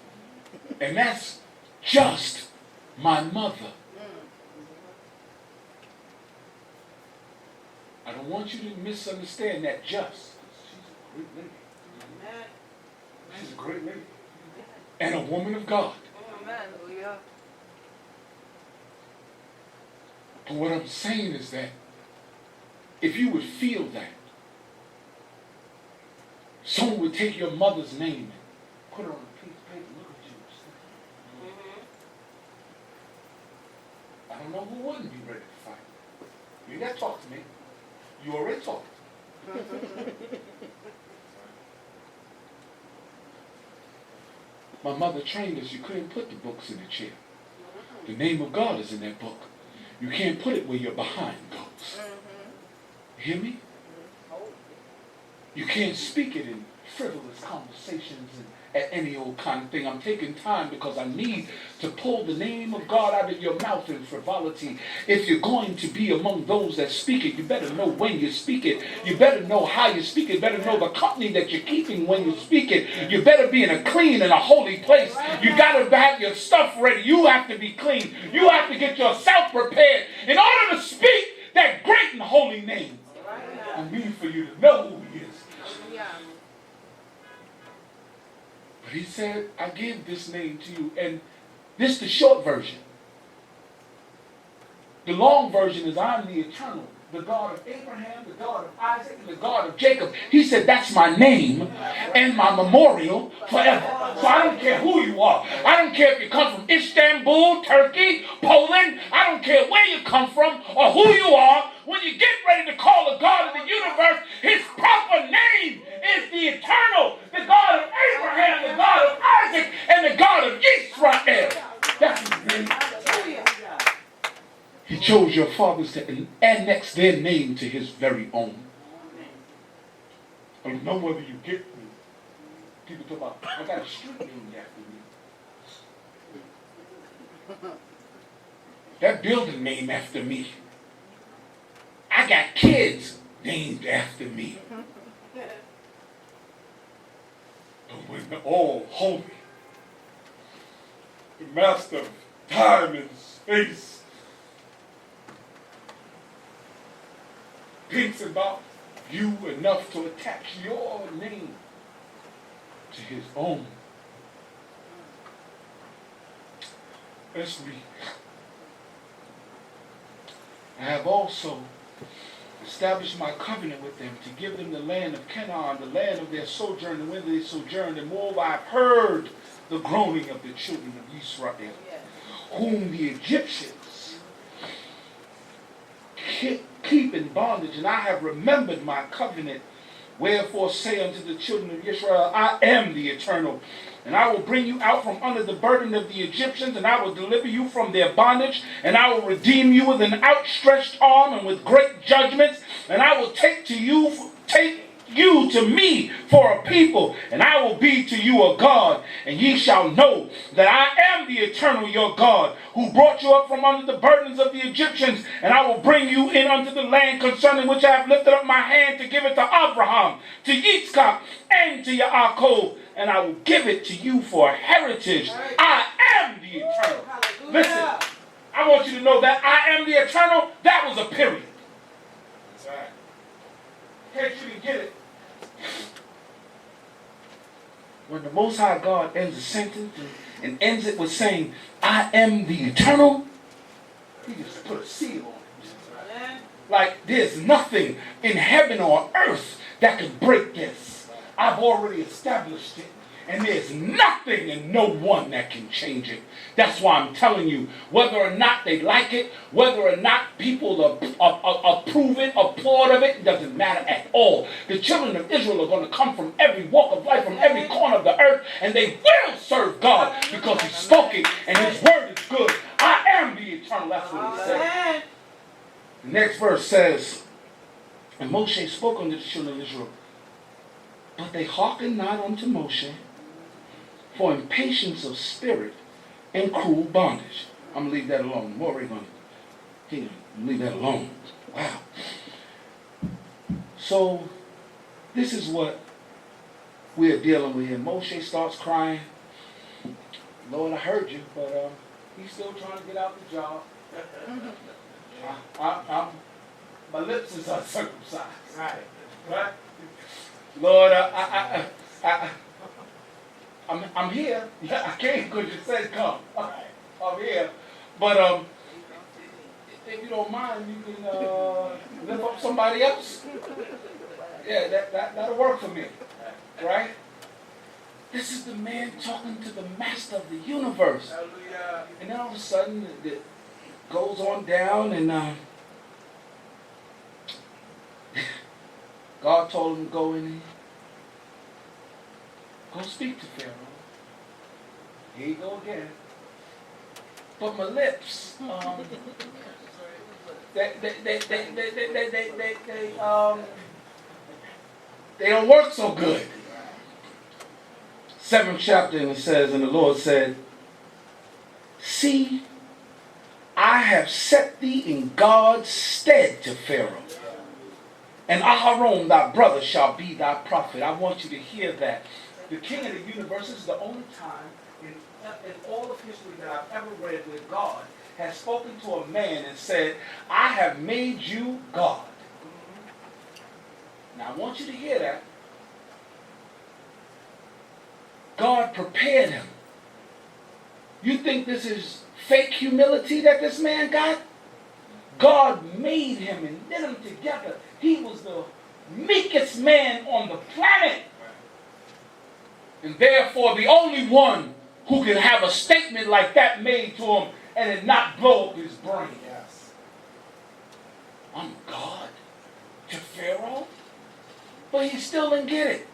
you. And that's just my mother. I don't want you to misunderstand that just. She's a great lady. She's a great lady. And a woman of God. But what I'm saying is that if you would feel that, someone would take your mother's name and put her on a piece of paper. Look at you. I don't know who wouldn't be ready to fight. You ain't got to talk to me. You already talked. My mother trained us, you couldn't put the books in the chair. The name of God is in that book. You can't put it where your behind goes. You hear me? You can't speak it in frivolous conversations and at any old kind of thing. I'm taking time because I need to pull the name of God out of your mouth in frivolity. If you're going to be among those that speak it, you better know when you speak it. You better know how you speak it. You better know the company that you're keeping when you speak it. You better be in a clean and a holy place. You got to have your stuff ready. You have to be clean. You have to get yourself prepared in order to speak that great and holy name. I mean for you to know who he is. But he said, I give this name to you. And this is the short version. The long version is I'm the eternal, the God of Abraham, the God of Isaac, and the God of Jacob. He said, that's my name and my memorial forever. So I don't care who you are. I don't care if you come from Istanbul, Turkey, Poland. I don't care where you come from or who you are. When you get ready to call the God of the universe, his proper name is the eternal, the God of Abraham, the God of Isaac, and the God of Israel. That's his name. He chose your fathers to annex their name to his very own. I don't know whether you get me. People talk about, I got a street named after me. That building named after me. I got kids named after me. But when the all holy, the master of time and space, thinks about you enough to attach your name to his own. Let's read. I have also established my covenant with them to give them the land of Canaan, the land of their sojourn, and when they sojourned. And moreover, I have heard the groaning of the children of Israel, whom the Egyptians keep in bondage, and I have remembered my covenant. Wherefore say unto the children of Israel, I am the Eternal, and I will bring you out from under the burden of the Egyptians, and I will deliver you from their bondage, and I will redeem you with an outstretched arm and with great judgments, and I will take you to me for a people, and I will be to you a God, and ye shall know that I am the Eternal your God, who brought you up from under the burdens of the Egyptians, and I will bring you in unto the land concerning which I have lifted up my hand to give it to Abraham, to Yitzchak, and to Yaakov, and I will give it to you for a heritage. I am the Eternal. Listen, I want you to know that I am the Eternal. That was a period. That's right. In case you didn't get it. When the Most High God ends a sentence and ends it with saying, I am the Eternal, he just put a seal on it. Like there's nothing in heaven or earth that can break this. I've already established it. And there's nothing and no one that can change it. That's why I'm telling you, whether or not they like it, whether or not people approve it, applaud of it doesn't matter at all. The children of Israel are going to come from every walk of life, from every corner of the earth, and they will serve God because he spoke it and his word is good. I am the Eternal. That's what he said. The next verse says, and Moshe spoke unto the children of Israel, but they hearkened not unto Moshe, for impatience of spirit and cruel bondage. I'm going to leave that alone. Moreh going to leave that alone. Wow. So, this is what we're dealing with here. Moshe starts crying. Lord, I heard you, but he's still trying to get out the job. My lips is uncircumcised. Right? Lord, I'm here. Yeah, I came because you said come. I'm here. But if you don't mind, you can lift up somebody else. Yeah, that'll work for me. Right? This is the man talking to the master of the universe. And then all of a sudden, it goes on down and God told him to go in and go speak to Pharaoh. Here you go again. But my lips, they don't work so good. 7th chapter, and it says, and the Lord said, see, I have set thee in God's stead to Pharaoh, and Aharon thy brother shall be thy prophet. I want you to hear that. The King of the universe is the only time in all of history that I've ever read where God has spoken to a man and said, I have made you God. Now I want you to hear that. God prepared him. You think this is fake humility that this man got? God made him and knit him together. He was the meekest man on the planet. And therefore the only one who can have a statement like that made to him and it not blow up his brain. Yes. I'm God to Pharaoh? But he still didn't get it.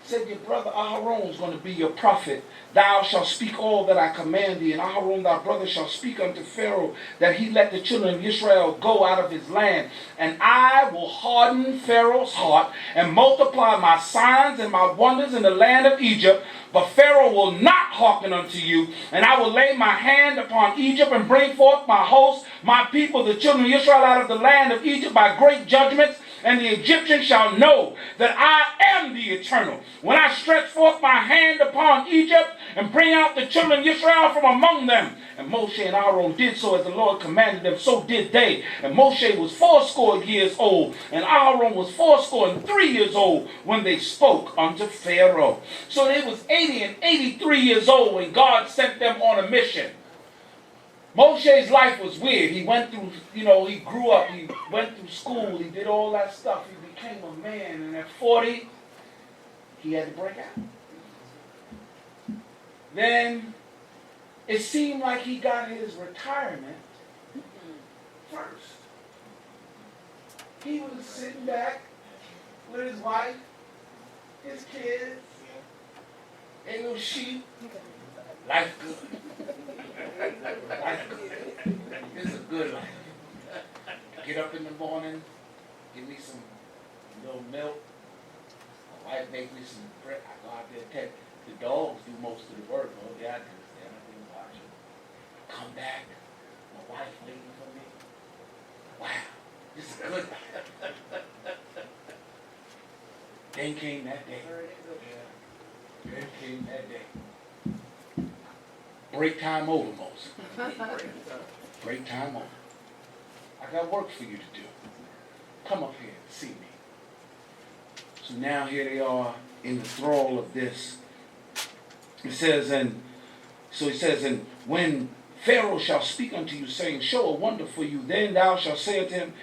He said, your brother Aharon is going to be your prophet. Thou shalt speak all that I command thee, and Aharon thy brother shall speak unto Pharaoh, that he let the children of Israel go out of his land. And I will harden Pharaoh's heart, and multiply my signs and my wonders in the land of Egypt. But Pharaoh will not hearken unto you, and I will lay my hand upon Egypt, and bring forth my host, my people, the children of Israel, out of the land of Egypt by great judgments. and the Egyptians shall know that I am the Eternal, when I stretch forth my hand upon Egypt and bring out the children of Israel from among them. And Moshe and Aaron did so as the Lord commanded them, so did they. And Moshe was 80 years old, and Aaron was 83 years old when they spoke unto Pharaoh. So they was 80 and 83 years old when God sent them on a mission. Moshe's life was weird. He went through, he grew up, he went through school, he did all that stuff. He became a man, and at 40, he had to break out. Then it seemed like he got his retirement first. He was sitting back with his wife, his kids, and little sheep. Life good. Life good. It's a good life. Get up in the morning, give me some little milk. My wife make me some bread. I go out there and take. The dogs do most of the work. Oh, yeah, I do. Stand up and watch them. Come back. My wife waiting for me. Wow, this is good. Then came that day. Then came that day. Break time over, Moses. Break time over. I got work for you to do. Come up here and see me. So now here they are in the thrall of this. It says, and when Pharaoh shall speak unto you, saying, show a wonder for you, then thou shalt say unto him,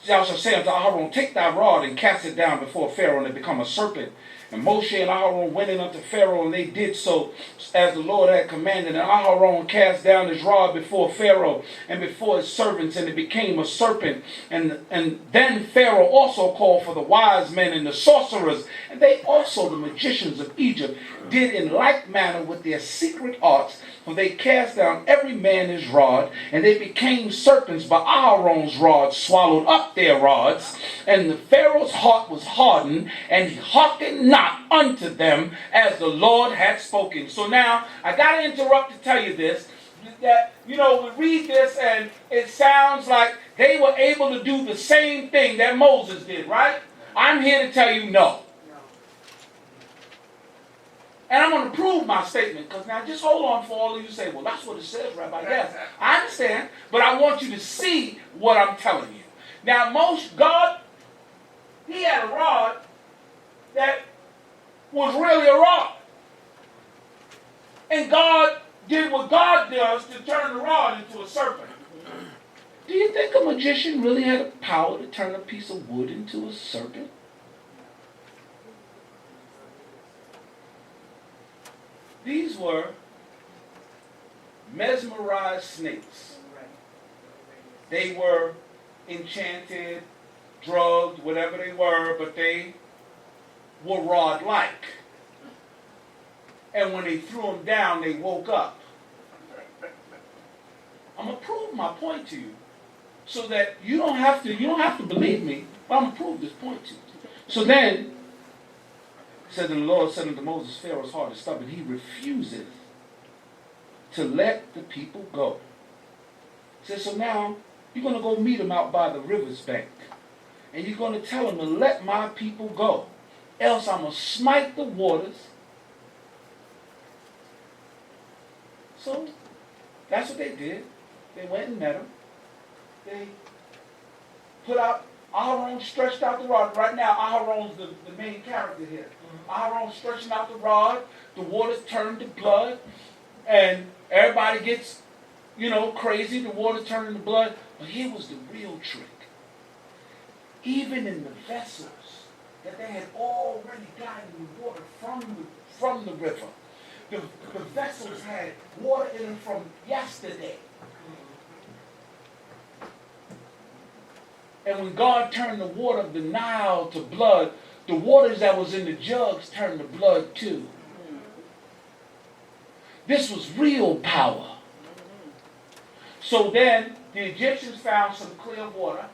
thou shalt say unto Aaron, take thy rod and cast it down before Pharaoh, and it become a serpent. And Moshe and Aaron went in unto Pharaoh, and they did so as the Lord had commanded. And Aaron cast down his rod before Pharaoh and before his servants, and it became a serpent. And then Pharaoh also called for the wise men and the sorcerers, and they also, the magicians of Egypt, did in like manner with their secret arts. For they cast down every man his rod, and they became serpents, but Aaron's rod swallowed up their rods. And the Pharaoh's heart was hardened, and he hearkened not unto them as the Lord had spoken. So now, I got to interrupt to tell you this, that, we read this and it sounds like they were able to do the same thing that Moses did, right? I'm here to tell you no. And I'm going to prove my statement, because now just hold on for all of you who say, well, that's what it says, Rabbi. Yes, I understand, but I want you to see what I'm telling you. Now, God, he had a rod that was really a rod. And God did what God does to turn the rod into a serpent. Do you think a magician really had the power to turn a piece of wood into a serpent? These were mesmerized snakes. They were enchanted, drugged, whatever they were, but they were rod-like. And when they threw them down, they woke up. I'm going to prove my point to you, so that you don't have to believe me, but I'm going to prove this point to you. So then, said the Lord said unto Moses, Pharaoh's heart is stubborn. He refuseth to let the people go. He said, so now you're going to go meet him out by the river's bank. And you're going to tell him to let my people go. Else I'm going to smite the waters. So that's what they did. They went and met him. They put out, Aaron stretched out the rod. Right now, Aaron's the main character here. Aaron stretching out the rod, the waters turn to blood, and everybody gets, crazy, the water turned into blood. But here was the real trick. Even in the vessels that they had already gotten the water from the river, the vessels had water in them from yesterday. And when God turned the water of the Nile to blood, the waters that was in the jugs turned to blood too. This was real power. So then the Egyptians found some clear water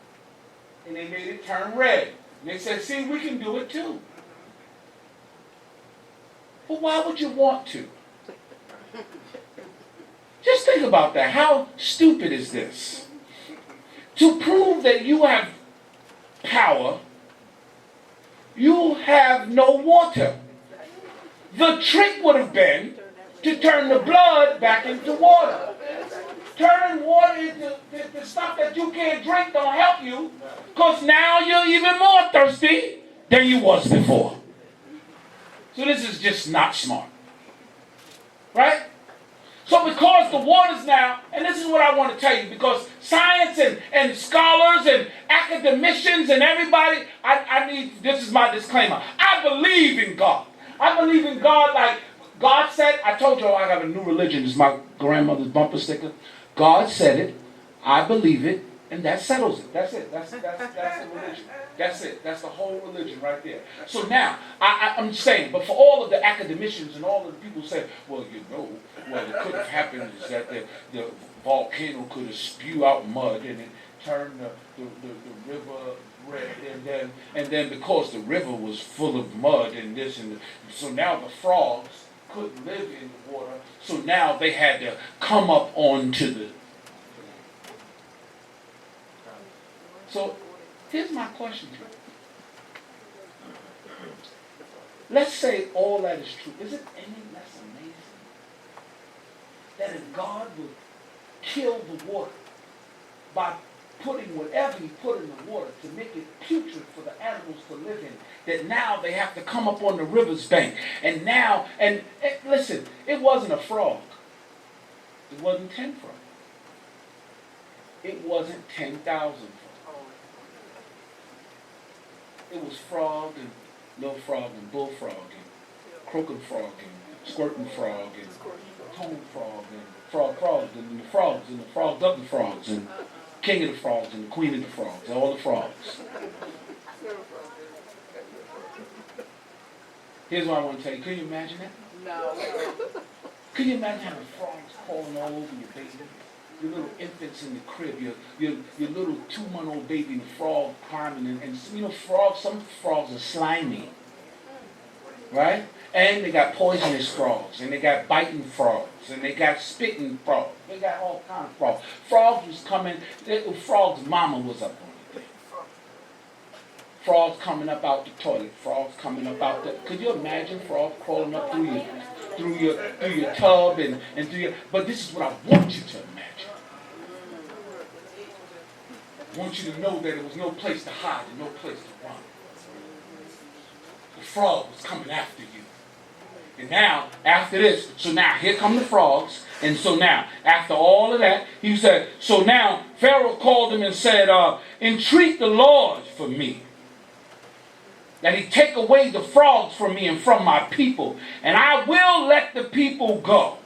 and they made it turn red. And they said, see, we can do it too. But why would you want to? Just think about that. How stupid is this? To prove that you have tower, you have no water. The trick would have been to turn the blood back into water. Turning water into the stuff that you can't drink don't help you, because now you're even more thirsty than you was before. So this is just not smart. Right? So because the waters now, and this is what I want to tell you, because science and scholars and academicians and everybody, this is my disclaimer. I believe in God. I believe in God like God said. I told you I have a new religion. It's my grandmother's bumper sticker. God said it. I believe it. And that settles it. That's it. That's the religion. That's it. That's the whole religion right there. So now, I'm saying, but for all of the academicians and all of the people who say, well, it could have happened is that the volcano could have spewed out mud and it turned the river red, and then because the river was full of mud and this and so now the frogs couldn't live in the water, so now they had to come up onto the. So here's my question to you. Let's say all that is true. Is it any less amazing that if God would kill the water by putting whatever he put in the water to make it putrid for the animals to live in, that now they have to come up on the river's bank, and now, and listen, it wasn't a frog. It wasn't 10 frogs. It wasn't 10,000 frogs. It was frog and little frog and bullfrog and croaking frog and squirting frog and tone frog and frogs and the frog of the frogs and king of the frogs and the queen of the frogs, all the frogs. Here's what I want to tell you. Can you imagine that? No. Can you imagine having frogs crawling all over your baby? Your little infants in the crib, your little 2-month-old baby and the frog climbing, and you know frogs, some frogs are slimy, right? And they got poisonous frogs, and they got biting frogs, and they got spitting frogs. They got all kinds of frogs. Frogs was coming, frog's mama was up on the thing. Frogs coming up out the toilet, frogs coming up out the, could you imagine frogs crawling up through your tub and through your, but this is what I want you to imagine. I want you to know that there was no place to hide and no place to run. The frog was coming after you. And now, after this, so now here come the frogs. And so now, after all of that, he said, so now Pharaoh called him and said, entreat the Lord for me, that he take away the frogs from me and from my people, and I will let the people go,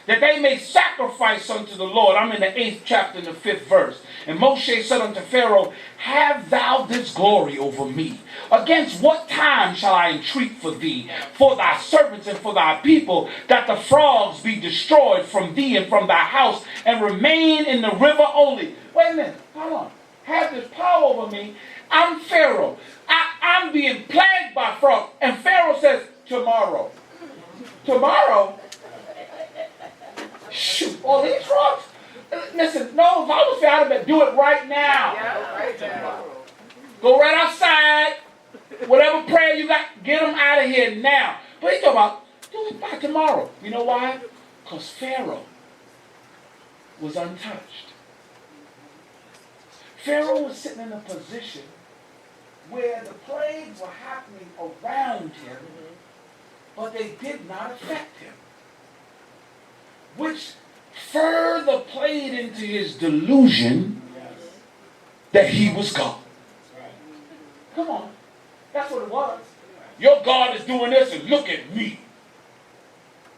that they may sacrifice unto the Lord. I'm in the 8th chapter, in the 5th verse. And Moshe said unto Pharaoh, have thou this glory over me? Against what time shall I entreat for thee, for thy servants and for thy people, that the frogs be destroyed from thee and from thy house, and remain in the river only? Wait a minute, hold on. Have this power over me. I'm Pharaoh. I'm being plagued by frogs. And Pharaoh says, tomorrow. Tomorrow? Shoot, all these frogs? Listen, no, if I was Pharaoh, I'd have do it right now. Yeah, right now. Go right outside. Whatever prayer you got, get them out of here now. But he's talking about, do it by tomorrow. You know why? Because Pharaoh was untouched. Pharaoh was sitting in a position where the plagues were happening around him, but they did not affect him, which further played into his delusion that he was God. Come on. That's what it was. Your God is doing this and look at me.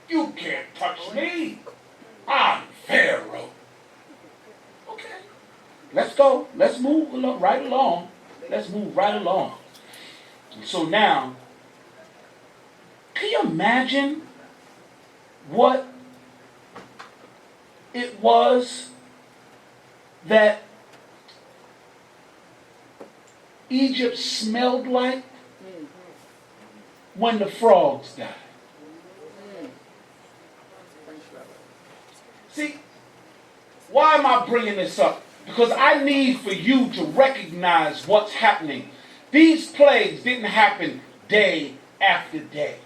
You can't touch me. I'm Pharaoh. Okay. Let's go. Let's move right along. Let's move right along. So now, can you imagine what it was that Egypt smelled like when the frogs died? See, why am I bringing this up? Because I need for you to recognize what's happening. These plagues didn't happen day after day.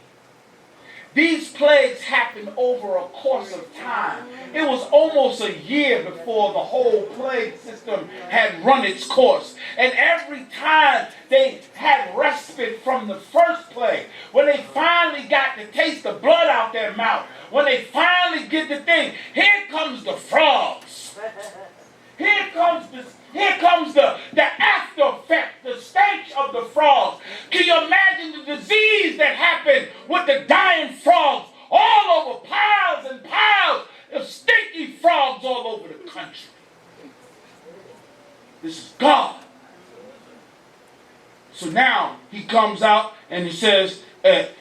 These plagues happened over a course of time. It was almost a year before the whole plague system had run its course. And every time they had respite from the first plague, when they finally got to taste the blood out their mouth, when they finally get the thing, here comes the frogs. Here comes the after effect, the stench of the frogs. Can you imagine the disease that happened with the dying frogs all over, piles and piles of stinky frogs all over the country? This is God. So now he comes out and he says, but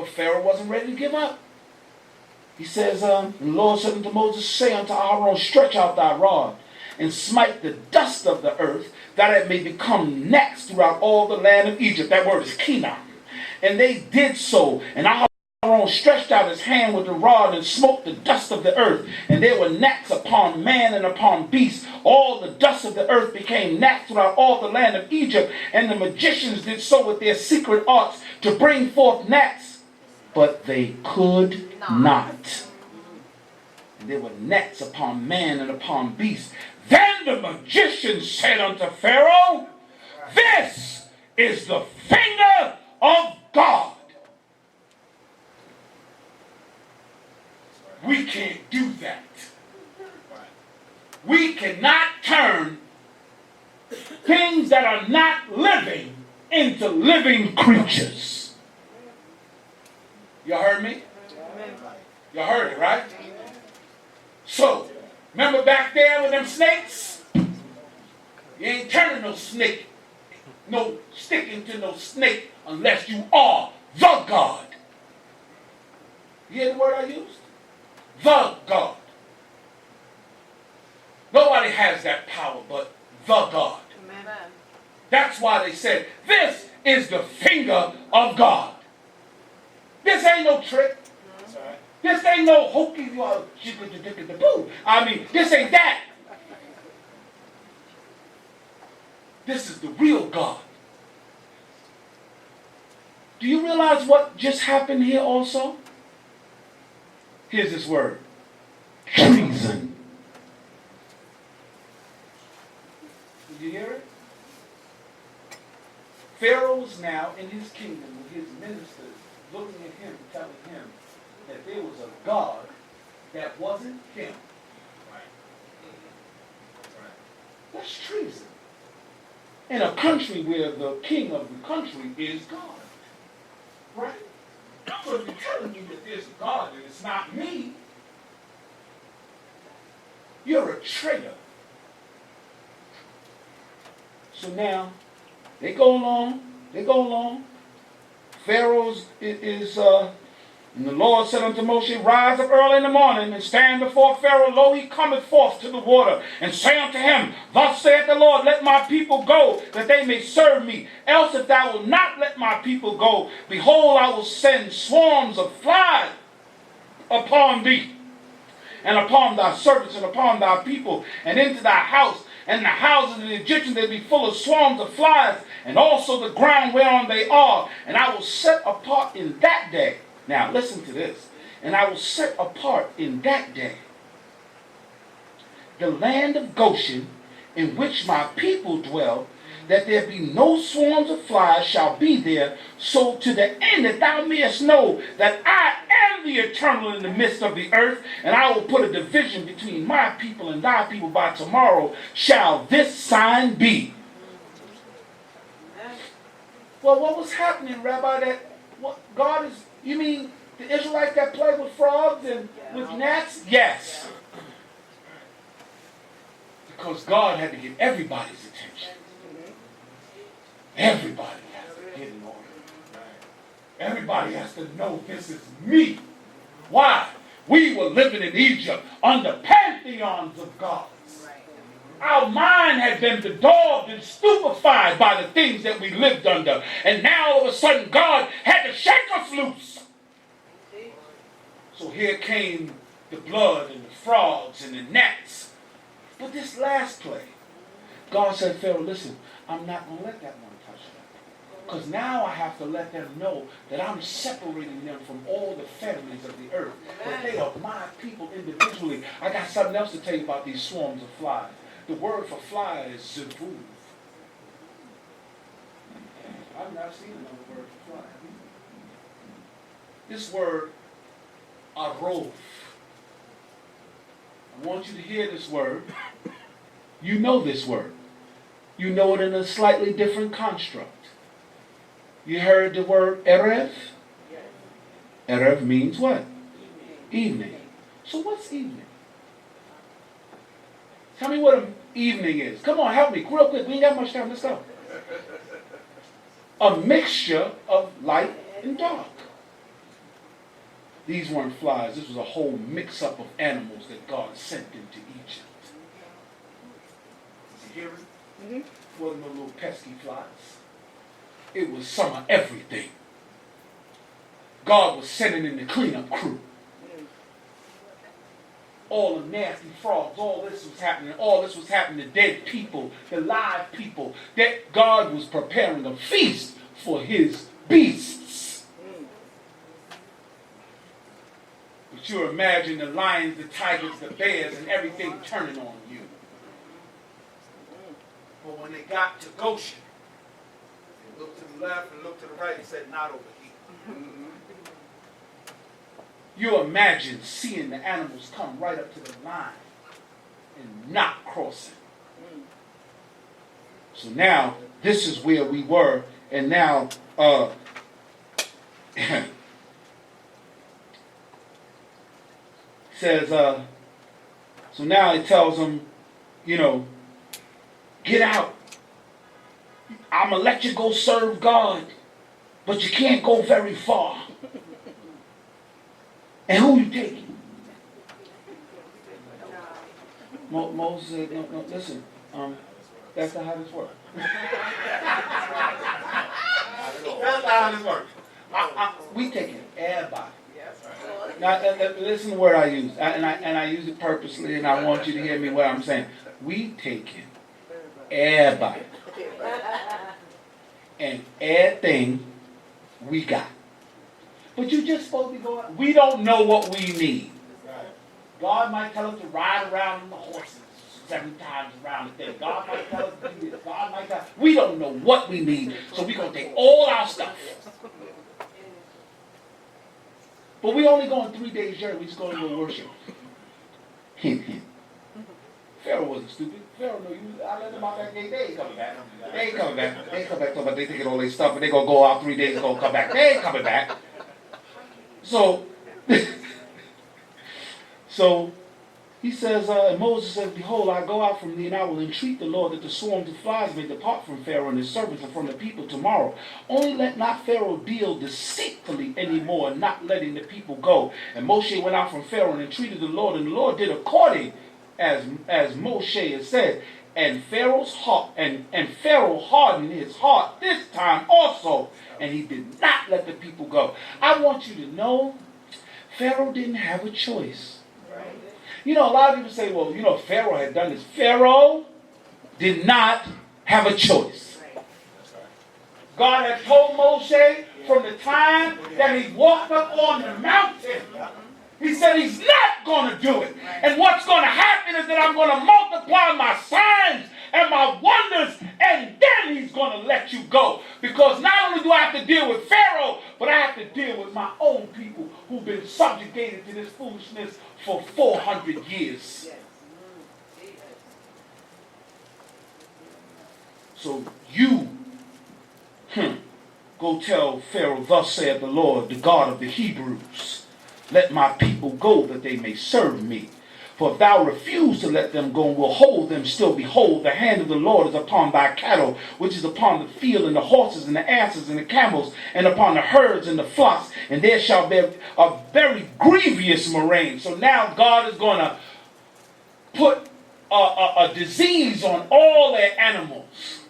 Pharaoh wasn't ready to give up. He says, the Lord said unto Moses, say unto Aaron, stretch out thy rod, and smite the dust of the earth, that it may become gnats throughout all the land of Egypt. That word is Kenan. And they did so. And Aaron stretched out his hand with the rod and smote the dust of the earth. And there were gnats upon man and upon beast. All the dust of the earth became gnats throughout all the land of Egypt. And the magicians did so with their secret arts to bring forth gnats. But they could not. And there were gnats upon man and upon beast. Then the magician said unto Pharaoh, this is the finger of God. We can't do that. We cannot turn things that are not living into living creatures. You heard me? You heard it, right? So, remember back there with them snakes? You ain't turning no snake, no sticking to no snake unless you are the God. You hear the word I used? The God. Nobody has that power but the God. Amen. That's why they said, this is the finger of God. This ain't no trick. This ain't no hokey, boo. I mean, this ain't that. This is the real God. Do you realize what just happened here also? Here's this word. Treason. Did you hear it? Pharaoh is now in his kingdom with his ministers looking at him, telling him that there was a God that wasn't him. That's treason. In a country where the king of the country is God. Right? So if you're telling me that there's a God and it's not me, you're a traitor. So now, they go along. Pharaoh's and the Lord said unto Moshe, rise up early in the morning and stand before Pharaoh. Lo, he cometh forth to the water. And say unto him, thus saith the Lord, let my people go, that they may serve me. Else if thou wilt not let my people go, behold, I will send swarms of flies upon thee, and upon thy servants, and upon thy people, and into thy house, and the houses of the Egyptians will be full of swarms of flies, and also the ground whereon they are. And I will set apart in that day. Now listen to this. And I will set apart in that day the land of Goshen, in which my people dwell, that there be no swarms of flies shall be there, so to the end that thou mayest know that I am the eternal in the midst of the earth, and I will put a division between my people and thy people. By tomorrow shall this sign be. Well, what was happening, Rabbi? What God is, you mean the Israelites got plagued with frogs and with gnats? Yes. Because God had to get everybody's attention. Everybody has to get in order. Everybody has to know this is me. Why? We were living in Egypt under pantheons of gods. Our mind had been bedaubed and stupefied by the things that we lived under. And now all of a sudden God had to shake us loose. So here came the blood and the frogs and the gnats. But this last plague, God said, Pharaoh, listen, I'm not going to let that one touch them. Because now I have to let them know that I'm separating them from all the families of the earth. That they are my people individually. I got something else to tell you about these swarms of flies. The word for fly is zavuv. I've not seen another word for fly. This word, arov. I want you to hear this word. You know this word. You know it in a slightly different construct. You heard the word erev? Erev means what? Evening. So what's evening? Tell me what an evening is. Come on, help me. Real quick. We ain't got much time. Let's go. A mixture of light and dark. These weren't flies. This was a whole mix-up of animals that God sent into Egypt. You hear it? Mm-hmm. Wasn't no little pesky flies. It was some of everything. God was sending in the cleanup crew. All the nasty frogs, all this was happening. All this was happening to dead people, the live people. That God was preparing a feast for his beasts. But you imagine the lions, the tigers, the bears, and everything turning on you. But when they got to Goshen, they looked to the left and looked to the right and said, not over here. You imagine seeing the animals come right up to the line and not crossing. So now, this is where we were, and now, says, so now it tells them, you know, get out. I'm going to let you go serve God, but you can't go very far. And who you taking? Moses said, no, listen, that's not how this works. That's not how this works. We taking everybody. Now, listen to the word I use, and I use it purposely, and I want you to hear me what I'm saying. We taking everybody. And everything we got. But you just supposed to be going, we don't know what we need. God might tell us to ride around on the horses 7 times around the day. God might tell us to do this. God might tell us, we don't know what we need, so we're going to take all our stuff. But we only going 3 days journey. We just going to go worship. Hint, hint. Pharaoh wasn't stupid. Pharaoh knew you. I let them out that gate. They ain't coming back. They ain't coming back. They ain't coming back. But they taking all their stuff and they going to go out 3 days and going to come back. They ain't coming back. So he says, and Moses says, behold, I go out from thee, and I will entreat the Lord that the swarms of flies may depart from Pharaoh and his servants and from the people tomorrow. Only let not Pharaoh deal deceitfully anymore, not letting the people go. And Moshe went out from Pharaoh and entreated the Lord, and the Lord did according as Moshe had said. And Pharaoh's heart and Pharaoh hardened his heart this time also, and he did not let the people go. I want you to know, Pharaoh didn't have a choice. Right. You know, a lot of people say, well, you know, Pharaoh had done this. Pharaoh did not have a choice. Right. God had told Moshe from the time that he walked up on the mountain, he said he's not going to do it. And what's going to happen is that I'm going to multiply my signs and my wonders, and then he's going to let you go. Because not only do I have to deal with Pharaoh, but I have to deal with my own people who've been subjugated to this foolishness for 400 years. So you go tell Pharaoh, thus saith the Lord, the God of the Hebrews, let my people go that they may serve me. For if thou refuse to let them go and will hold them still, behold, the hand of the Lord is upon thy cattle, which is upon the field, and the horses, and the asses, and the camels, and upon the herds, and the flocks, and there shall be a very grievous murrain. So now God is going to put a disease on all their animals.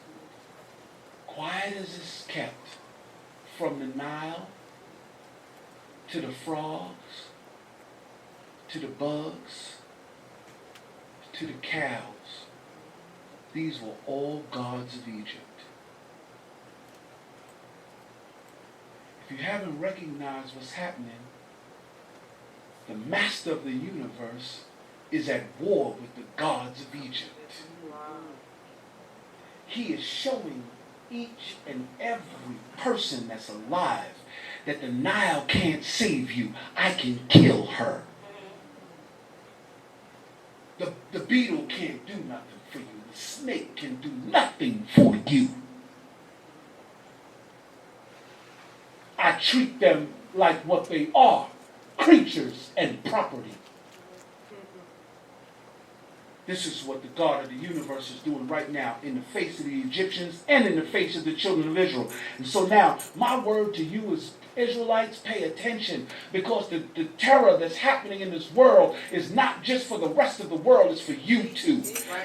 Quiet as is kept, from the Nile to the frogs, to the bugs, to the cows. These were all gods of Egypt. If you haven't recognized what's happening, the master of the universe is at war with the gods of Egypt. He is showing each and every person that's alive that the Nile can't save you. I can kill her. The beetle can't do nothing for you. The snake can do nothing for you. I treat them like what they are, creatures and property. This is what the God of the universe is doing right now in the face of the Egyptians and in the face of the children of Israel. And so now, my word to you is, Israelites, pay attention, because the terror that's happening in this world is not just for the rest of the world, it's for you too.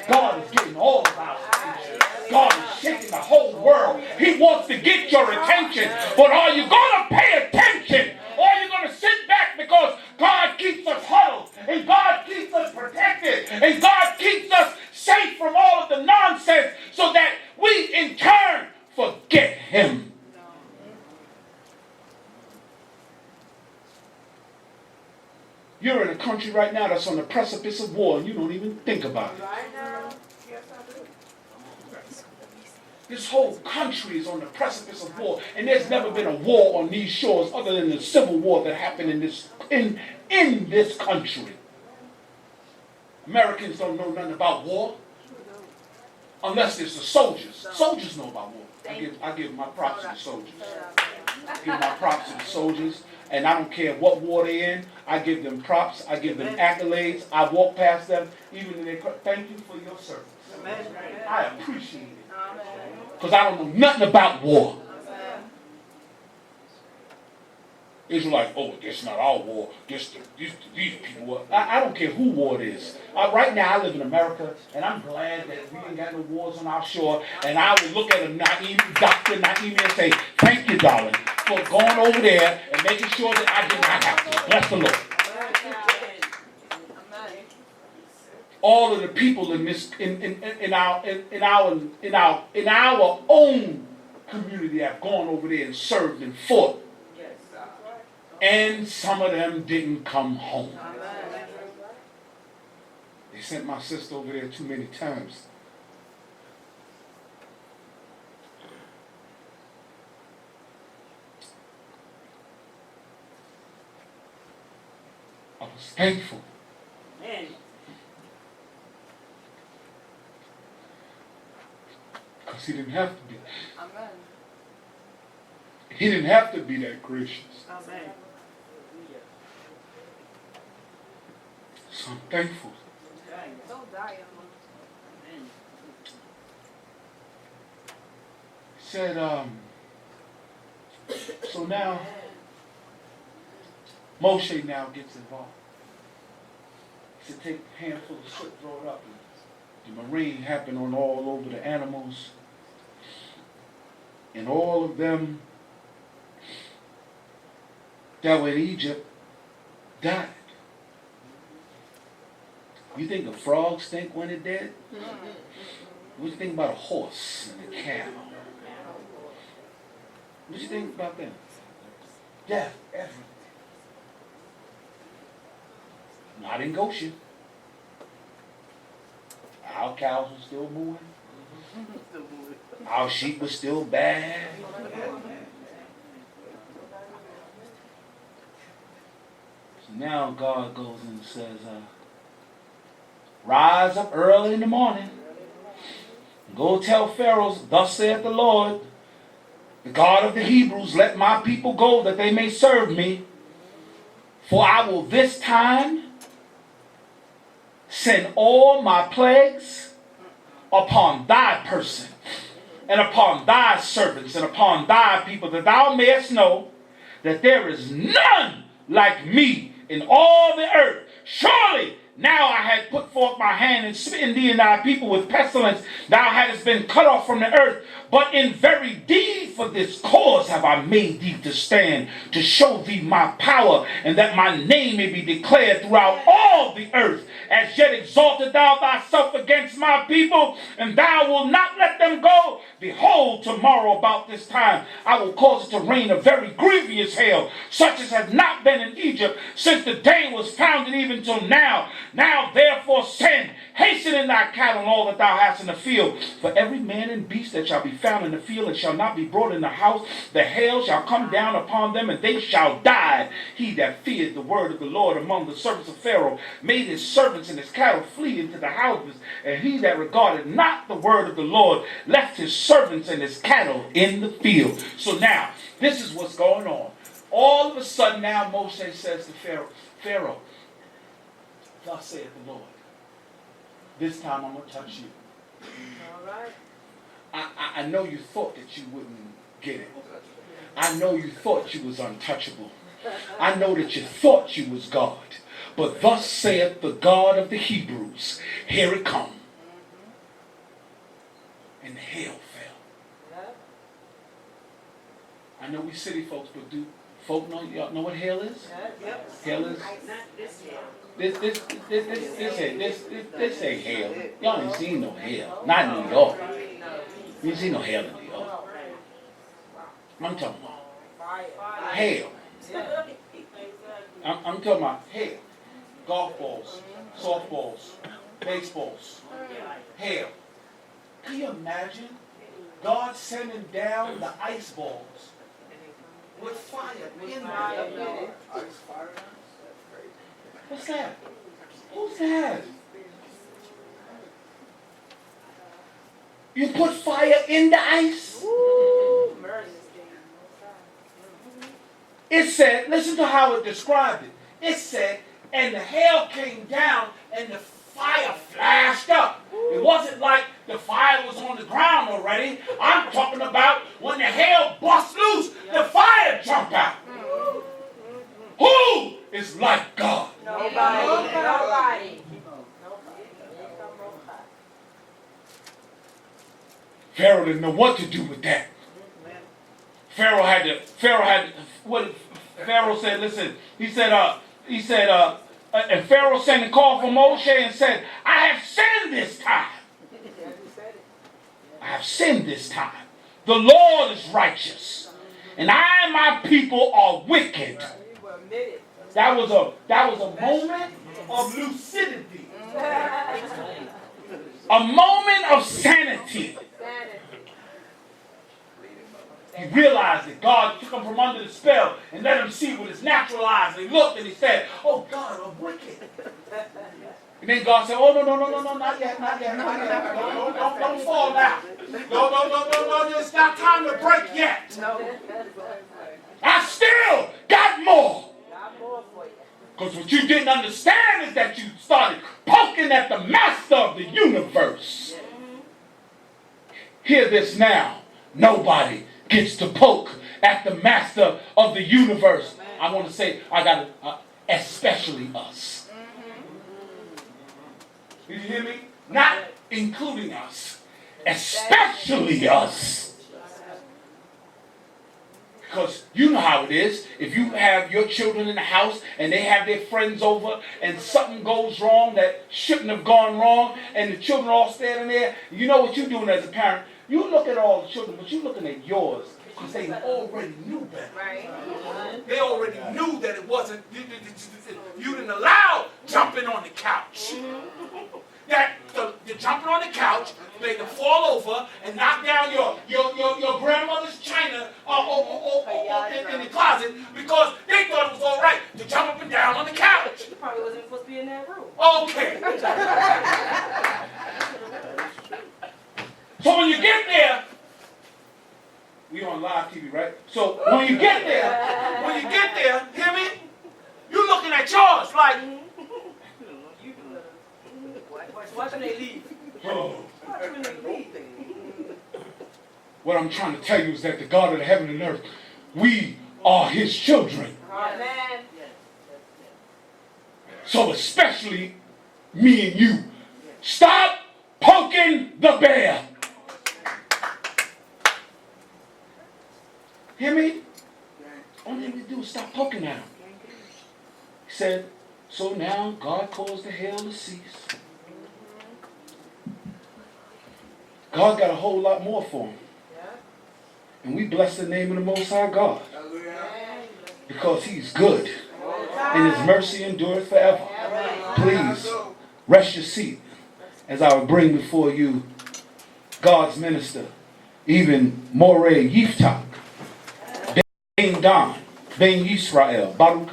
God is getting all of our attention. God is shaking the whole world. He wants to get your attention. But are you going to pay attention? Or are you going to sit back because God keeps us huddled, and God keeps us protected, and God keeps us safe from all of the nonsense, so that we in turn forget Him? You're in a country right now that's on the precipice of war, and you don't even think about it. This whole country is on the precipice of war, and there's never been a war on these shores other than the civil war that happened in this country. Americans don't know nothing about war unless it's the soldiers. Soldiers know about war. I give my props to the soldiers. I give my props to the soldiers, and I don't care what war they're in. I give them props. I give them accolades. I walk past them, even if they thank you for your service. I appreciate it. Because I don't know nothing about war. Israelites, oh, it's not our war. These people. I don't care who war it is. Right now, I live in America, and I'm glad that we ain't got no wars on our shore. And I would look at Dr. Naimi, and say, thank you, darling, for going over there and making sure that I did not have to. Bless the Lord. All of the people in this, in our own community have gone over there and served and fought. And some of them didn't come home. They sent my sister over there too many times. I was thankful. Because he didn't have to be. Amen. He didn't have to be that gracious. Amen. So I'm thankful. Don't die, He said, so now, Moshe now gets involved. He said, take a handful of soot, throw it up. And the marine happened on all over the animals. And all of them that were in Egypt died. You think a frog stink when it dead? What do you think about a horse and a cow? What do you think about them? Death, everything. Not in Goshen. Our cows were still moving. Our sheep were still bad. So now God goes and says, rise up early in the morning. Go tell Pharaoh, thus saith the Lord, the God of the Hebrews, let my people go that they may serve me. For I will this time send all my plagues upon thy person, and upon thy servants, and upon thy people, that thou mayest know that there is none like me in all the earth. Surely now I had put forth my hand and smitten thee and thy people with pestilence. Thou hadst been cut off from the earth, but in very deed for this cause have I made thee to stand, to show thee my power, and that my name may be declared throughout all the earth. As yet exalted thou thyself against my people, and thou wilt not let them go. Behold, tomorrow about this time I will cause it to rain a very grievous hail, such as has not been in Egypt since the day was founded even till now. Now therefore send, hasten in thy cattle and all that thou hast in the field. For every man and beast that shall be found in the field and shall not be brought in the house, the hail shall come down upon them, and they shall die. He that feared the word of the Lord among the servants of Pharaoh made his servants and his cattle flee into the houses, and he that regarded not the word of the Lord left his servants and his cattle in the field. So now, this is what's going on. All of a sudden now Moshe says to Pharaoh, thus saith the Lord, this time I'm going to touch you. All right. I know you thought that you wouldn't get it. I know you thought you was untouchable. I know that you thought you was God. But thus saith the God of the Hebrews, here it come. And the hail fell. I know we city folks, but do folk y'all know what hail is? Hail is? This ain't hail. Y'all ain't seen no hail. Not in New York. You ain't seen no hail in New York. I'm talking about hail. I'm talking about hail. Golf balls, softballs, baseballs, hail. Can you imagine God sending down the ice balls with fire in them? What's that? Who's that? You put fire in the ice? It said, listen to how it described it. It said, and the hail came down and the fire flashed up. It wasn't like the fire was on the ground already. I'm talking about when the hail bust loose, the fire jumped out. Who is like God? Nobody. Pharaoh didn't know what to do with that. Pharaoh said, listen, he said, and Pharaoh sent and called for Moshe and said, I have sinned this time. I have sinned this time. The Lord is righteous, and I and my people are wicked. That was a moment of lucidity. A moment of sanity. He realized that God took him from under the spell and let him see with his natural eyes. And he looked and he said, oh God, I'm wicked. And then God said, oh, no, not yet. Don't fall now. No, it's not time to break yet. I still got more. Because what you didn't understand is that you started poking at the master of the universe. Hear this now. Nobody gets to poke at the master of the universe. I want to say, especially us. Did you hear me? Not including us. Especially us. Because you know how it is. If you have your children in the house and they have their friends over and something goes wrong that shouldn't have gone wrong and the children all standing there, you know what you're doing as a parent? You look at all the children, but you're looking at yours because they already knew better. Right. They already knew that it wasn't, you didn't allow jumping on the couch. That the jumping on the couch made them fall over and knock down your grandmother's china in the closet because they thought it was all right to jump up and down on the couch. You probably wasn't supposed to be in that room. Okay. So when you get there, we on live TV, right? So when you get there, hear me? You're looking at yours like, Watch when they leave. oh. What I'm trying to tell you is that the God of the heaven and earth, we are his children. Amen. So especially me and you. Stop poking the bear. Hear me? All they need to do is stop poking at him. He said, so now God caused the hail to cease. God got a whole lot more for him. And we bless the name of the Most High God. Because he's good. And his mercy endureth forever. Please, rest your seat as I will bring before you God's minister, even Moreh Yeftahk, Dahn, Ben Israel, Baruch.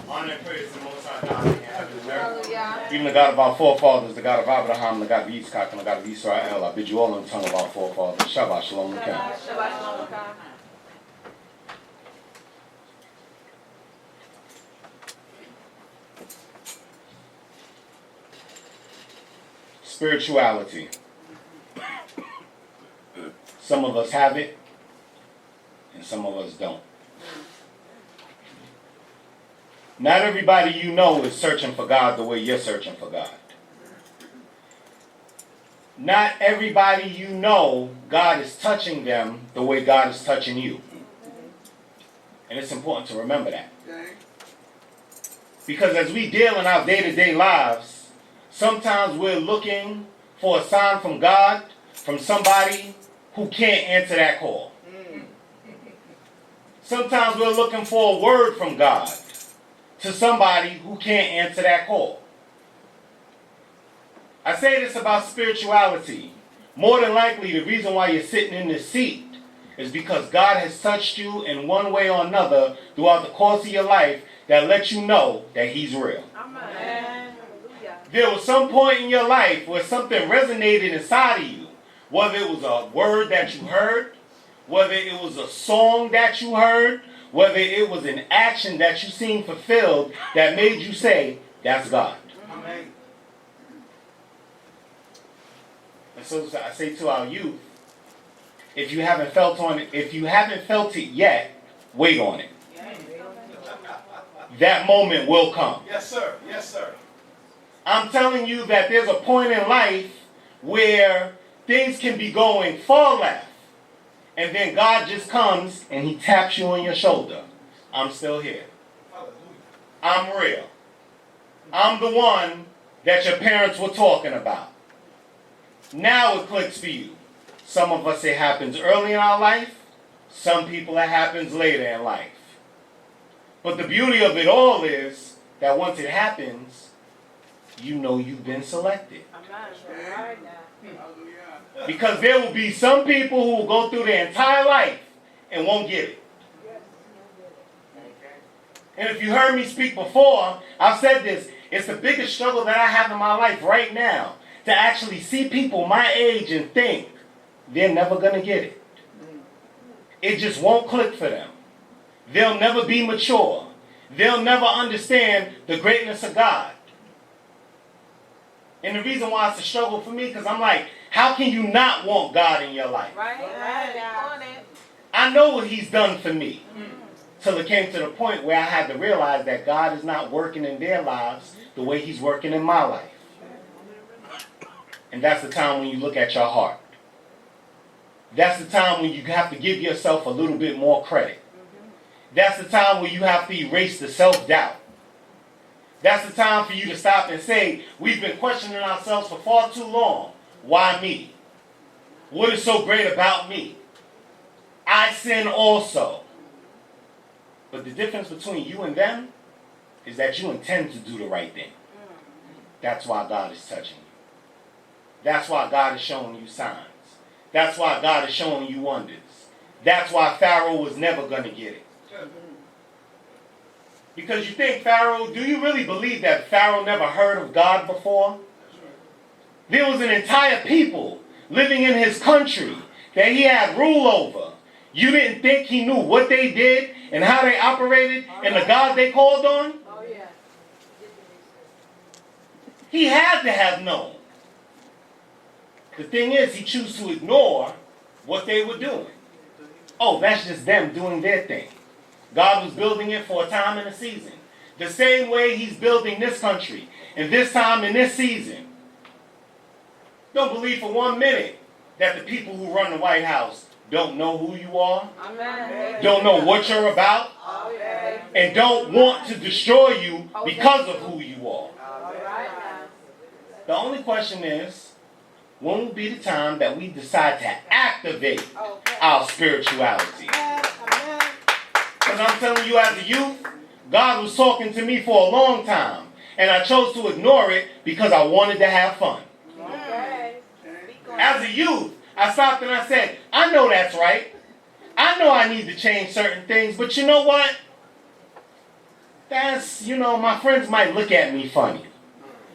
Honor and praise to the Most High God in heaven and earth. Even the God of our forefathers, the God of Abraham, the God of Yitzchak, and the God of Israel. I bid you all in the tongue of our forefathers. Shabbat Shalom Lakem. Spirituality. Some of us have it, and some of us don't. Not everybody you know is searching for God the way you're searching for God. Not everybody you know, God is touching them the way God is touching you. And it's important to remember that. Because as we deal in our day-to-day lives, sometimes we're looking for a sign from God, from somebody who can't answer that call. Sometimes we're looking for a word from God to somebody who can't answer that call. I say this about spirituality. More than likely, the reason why you're sitting in this seat is because God has touched you in one way or another throughout the course of your life that lets you know that he's real. Amen. There was some point in your life where something resonated inside of you, whether it was a word that you heard, whether it was a song that you heard, whether it was an action that you seen fulfilled that made you say, that's God. Amen. And so I say to our youth, if you haven't felt it yet, wait on it. That moment will come. Yes, sir. Yes, sir. I'm telling you that there's a point in life where things can be going far left. And then God just comes and he taps you on your shoulder. I'm still here. I'm real. I'm the one that your parents were talking about. Now it clicks for you. Some of us it happens early in our life. Some people it happens later in life. But the beauty of it all is that once it happens, you know you've been selected. Because there will be some people who will go through their entire life and won't get it. And if you heard me speak before, I've said this, it's the biggest struggle that I have in my life right now, to actually see people my age and think they're never going to get it. It just won't click for them. They'll never be mature. They'll never understand the greatness of God. And the reason why it's a struggle for me, because I'm like, how can you not want God in your life? I know what he's done for me. Till it came to the point where I had to realize that God is not working in their lives the way he's working in my life. And that's the time when you look at your heart. That's the time when you have to give yourself a little bit more credit. That's the time where you have to erase the self-doubt. That's the time for you to stop and say, we've been questioning ourselves for far too long. Why me? What is so great about me? I sin also. But the difference between you and them is that you intend to do the right thing. That's why God is touching you. That's why God is showing you signs. That's why God is showing you wonders. That's why Pharaoh was never going to get it. Because you think Pharaoh, do you really believe that Pharaoh never heard of God before? There was an entire people living in his country that he had rule over. You didn't think he knew what they did and how they operated and the God they called on? Oh, yeah. He had to have known. The thing is, he chose to ignore what they were doing. Oh, that's just them doing their thing. God was building it for a time and a season. The same way he's building this country. And this time in this season. Don't believe for 1 minute that the people who run the White House don't know who you are, don't know what you're about, and don't want to destroy you because of who you are. The only question is, when will be the time that we decide to activate our spirituality? Because I'm telling you, as a youth, God was talking to me for a long time, and I chose to ignore it because I wanted to have fun. As a youth, I stopped and I said, I know that's right. I know I need to change certain things, but you know what? My friends might look at me funny.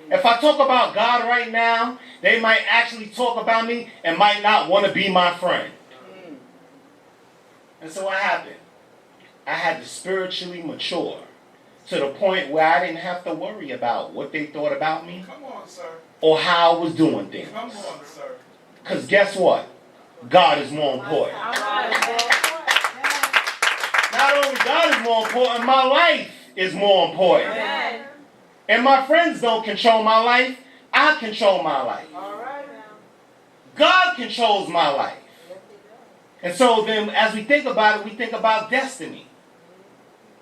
If I talk about God right now, they might actually talk about me and might not want to be my friend. And so what happened? I had to spiritually mature to the point where I didn't have to worry about what they thought about me. Come on, sir. Or how I was doing things. Come on, sir. Because guess what? God is more important. Not only God is more important, my life is more important. And my friends don't control my life. I control my life. God controls my life. And so then as we think about it, we think about destiny.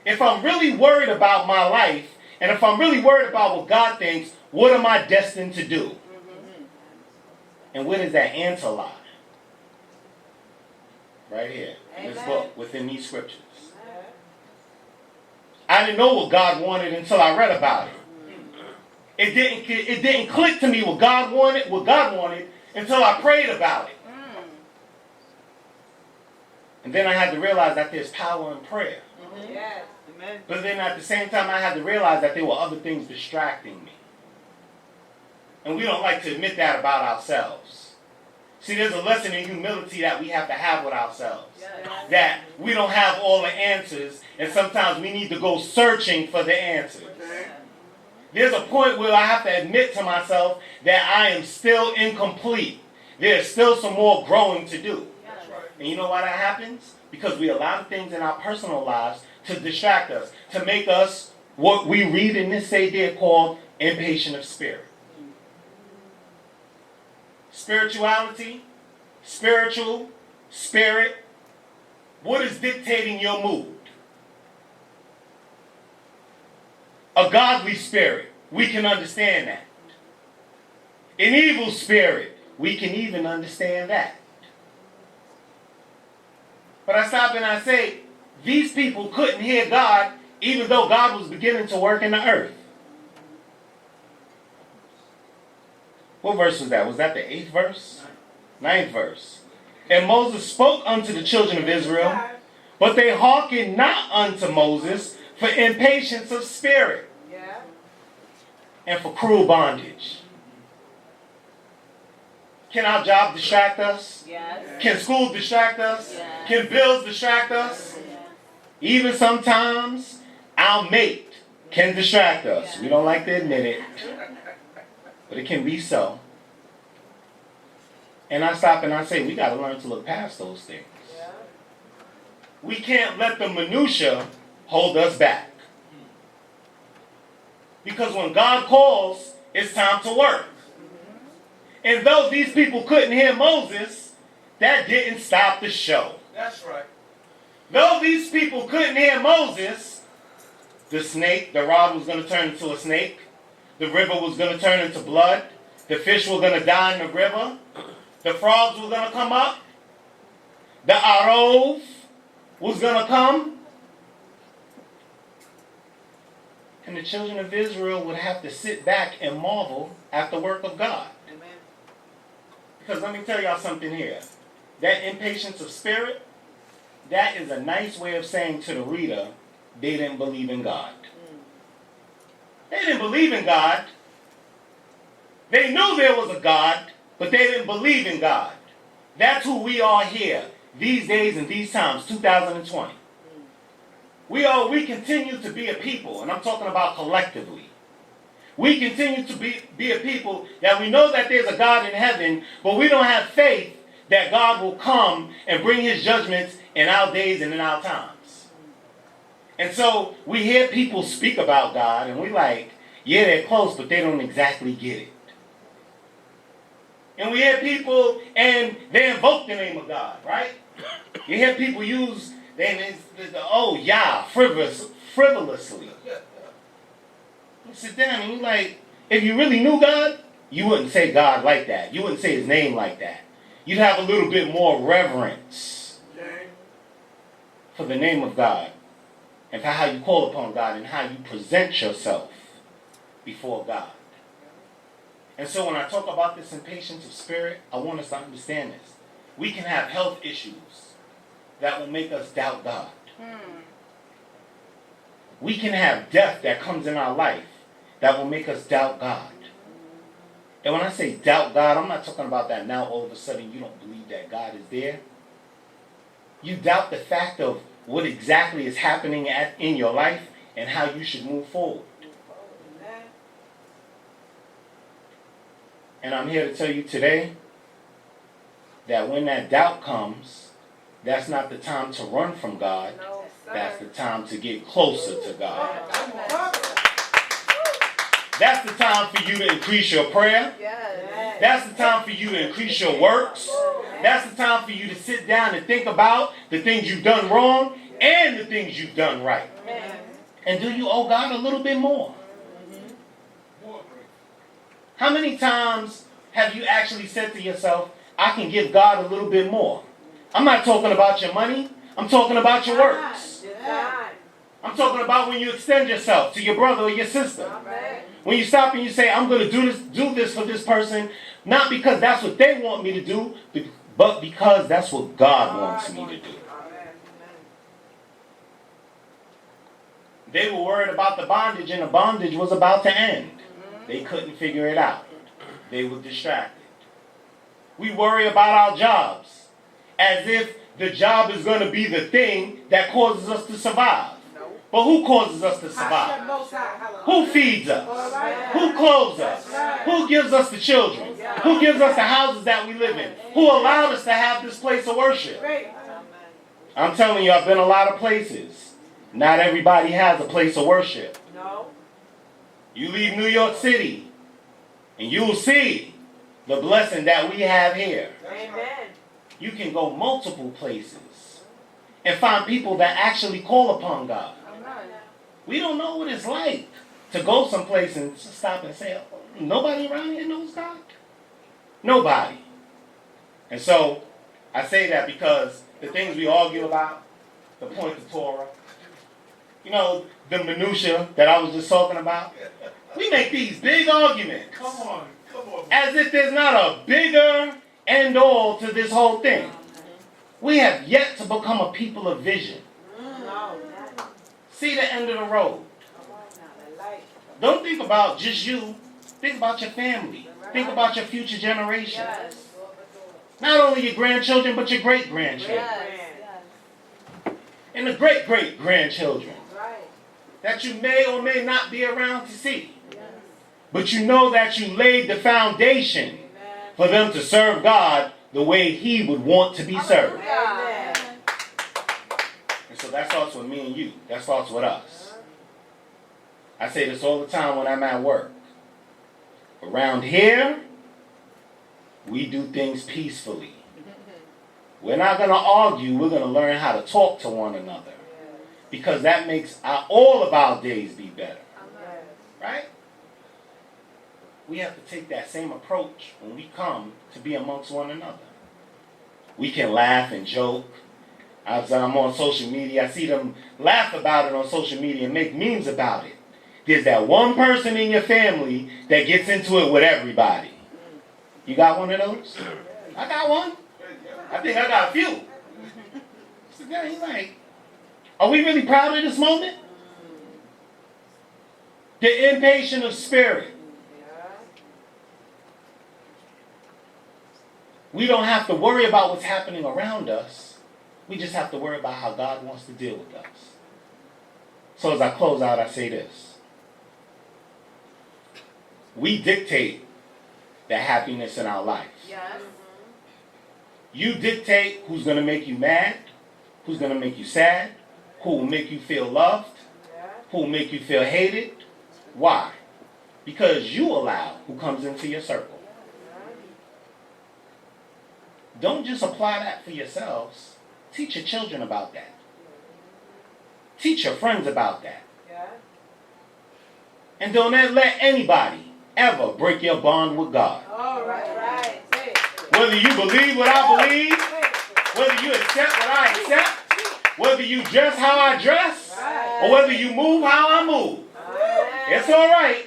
If I'm really worried about my life, and if I'm really worried about what God thinks, what am I destined to do? And where does that answer lie? Right here, in this book, within these scriptures. I didn't know what God wanted until I read about it. It didn't click to me what God wanted until I prayed about it. And then I had to realize that there's power in prayer. But then at the same time, I had to realize that there were other things distracting me. And we don't like to admit that about ourselves. See, there's a lesson in humility that we have to have with ourselves. That we don't have all the answers, and sometimes we need to go searching for the answers. There's a point where I have to admit to myself that I am still incomplete. There's still some more growing to do. And you know why that happens? Because we allow things in our personal lives to distract us, to make us what we read in this say there called impatient of spirit. Spirituality, spiritual, spirit, what is dictating your mood? A godly spirit, we can understand that. An evil spirit, we can even understand that. But I stop and I say, these people couldn't hear God even though God was beginning to work in the earth. What verse was that? Was that the 8th verse? 9th verse. And Moses spoke unto the children of Israel, but they hearkened not unto Moses for impatience of spirit and for cruel bondage. Can our job distract us? Can school distract us? Can bills distract us? Even sometimes our mate can distract us. We don't like to admit it, but it can be so. And I stop and I say, we got to learn to look past those things. We can't let the minutia hold us back. Because when God calls, it's time to work. And though these people couldn't hear Moses, that didn't stop the show. That's right. Though these people couldn't hear Moses, the snake, the rod was going to turn into a snake. The river was going to turn into blood. The fish were going to die in the river. The frogs were going to come up. The arov was going to come. And the children of Israel would have to sit back and marvel at the work of God. Amen. Because let me tell y'all something here. That impatience of spirit, that is a nice way of saying to the reader, they didn't believe in God. They didn't believe in God. They knew there was a God, but they didn't believe in God. That's who we are here, these days and these times, 2020. We continue to be a people, and I'm talking about collectively. We continue to be a people that we know that there's a God in heaven, but we don't have faith that God will come and bring his judgments in our days and in our times. And so we hear people speak about God, and we like, yeah, they're close, but they don't exactly get it. And we hear people and they invoke the name of God, right? You hear people use frivolously. You sit down and you're like, if you really knew God, you wouldn't say God like that. You wouldn't say his name like that. You'd have a little bit more reverence for the name of God and for how you call upon God and how you present yourself before God. And so when I talk about this impatience of spirit, I want us to understand this. We can have health issues that will make us doubt God. We can have death that comes in our life that will make us doubt God. And when I say doubt God, I'm not talking about that now all of a sudden you don't believe that God is there. You doubt the fact of what exactly is happening in your life and how you should move forward. And I'm here to tell you today that when that doubt comes, that's not the time to run from God. That's the time to get closer to God. That's the time for you to increase your prayer. That's the time for you to increase your works. That's the time for you to sit down and think about the things you've done wrong and the things you've done right. And do you owe God a little bit more? How many times have you actually said to yourself, I can give God a little bit more? I'm not talking about your money. I'm talking about your works. I'm talking about when you extend yourself to your brother or your sister. When you stop and you say, I'm going to do this for this person, not because that's what they want me to do, but because that's what God wants me to do. They were worried about the bondage, and the bondage was about to end. They couldn't figure it out. They were distracted. We worry about our jobs as if the job is going to be the thing that causes us to survive. But who causes us to survive? Who feeds us? Who clothes us? Who gives us the children? Who gives us the houses that we live in? Who allowed us to have this place of worship? I'm telling you, I've been a lot of places. Not everybody has a place of worship. You leave New York City, and you'll see the blessing that we have here. You can go multiple places and find people that actually call upon God. We don't know what it's like to go someplace and stop and say, oh, nobody around here knows God? Nobody. And so I say that because the things we argue about, the point of Torah, you know, the minutia that I was just talking about, we make these big arguments. Come on. As if there's not a bigger end all to this whole thing. We have yet to become a people of vision. See the end of the road. Don't think about just you. Think about your family. Think about your future generations. Not only your grandchildren, but your great-grandchildren. And the great-great-grandchildren that you may or may not be around to see. But you know that you laid the foundation for them to serve God the way He would want to be served. And so that starts with me and you. That starts with us. I say this all the time when I'm at work. Around here, we do things peacefully. We're not going to argue. We're going to learn how to talk to one another. Because that makes all of our days be better. Right? We have to take that same approach when we come to be amongst one another. We can laugh and joke. As I'm on social media, I see them laugh about it on social media and make memes about it. There's that one person in your family that gets into it with everybody. You got one of those? I got one. I think I got a few. So then he's like, are we really proud of this moment? The impatient of spirit. We don't have to worry about what's happening around us. We just have to worry about how God wants to deal with us. So as I close out, I say this. We dictate the happiness in our life. You dictate who's going to make you mad, who's going to make you sad, who will make you feel loved, who will make you feel hated. Why? Because you allow who comes into your circle. don't just apply that for yourselves. Teach your children about that. Teach your friends about that. And don't let anybody ever break your bond with God. All right. Whether you believe what I believe, whether you accept what I accept, whether you dress how I dress, or whether you move how I move. It's all right.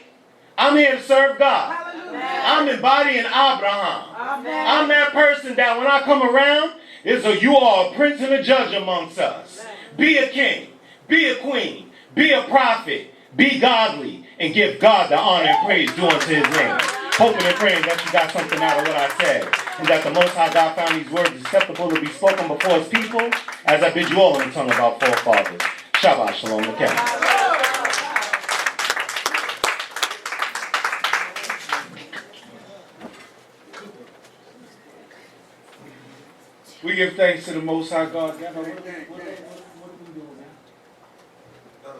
I'm here to serve God. I'm embodying Abraham. I'm that person that when I come around, you are a prince and a judge amongst us. Be a king. Be a queen. Be a prophet. Be godly. And give God the honor and praise due unto his name. Hoping and praying that you got something out of what I said. And that the Most High God found these words acceptable to be spoken before his people, as I bid you all in the tongue of our forefathers. Shabbat Shalom Aleichem. We give thanks to the Most High God. What are we doing now?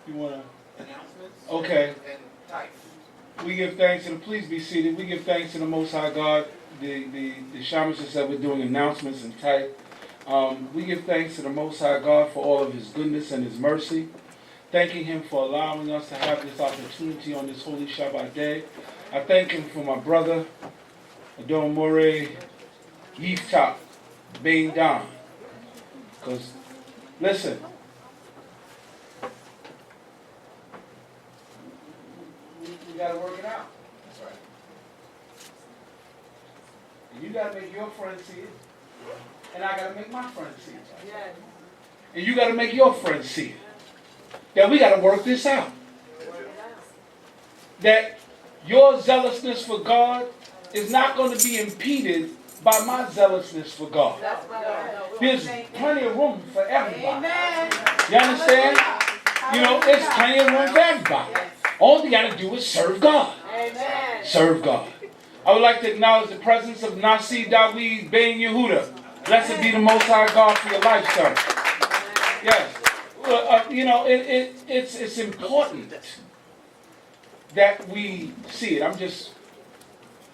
You want to? Announcements. Okay. And type. We give thanks, and please be seated. We give thanks to the Most High God. The shamans said we're doing announcements and type. We give thanks to the Most High God for all of his goodness and his mercy. Thanking him for allowing us to have this opportunity on this holy Shabbat day. I thank him for my brother, Moreh, Yeftahk, being Dahn. Because, listen, we got to work it out. That's right. And you got to make your friends see it. And I got to make my friends see it. Yes. And you got to make your friends see it. That we got to work this out. That your zealousness for God is not going to be impeded by my zealousness for God. There's plenty of room for everybody. You understand? You know, there's plenty of room for everybody. All you got to do is serve God. Serve God. I would like to acknowledge the presence of Nasi Dawid Ben Yehudah. Blessed be the Most High God for your life, sir. Yes. You know, it's important that we see it. I'm just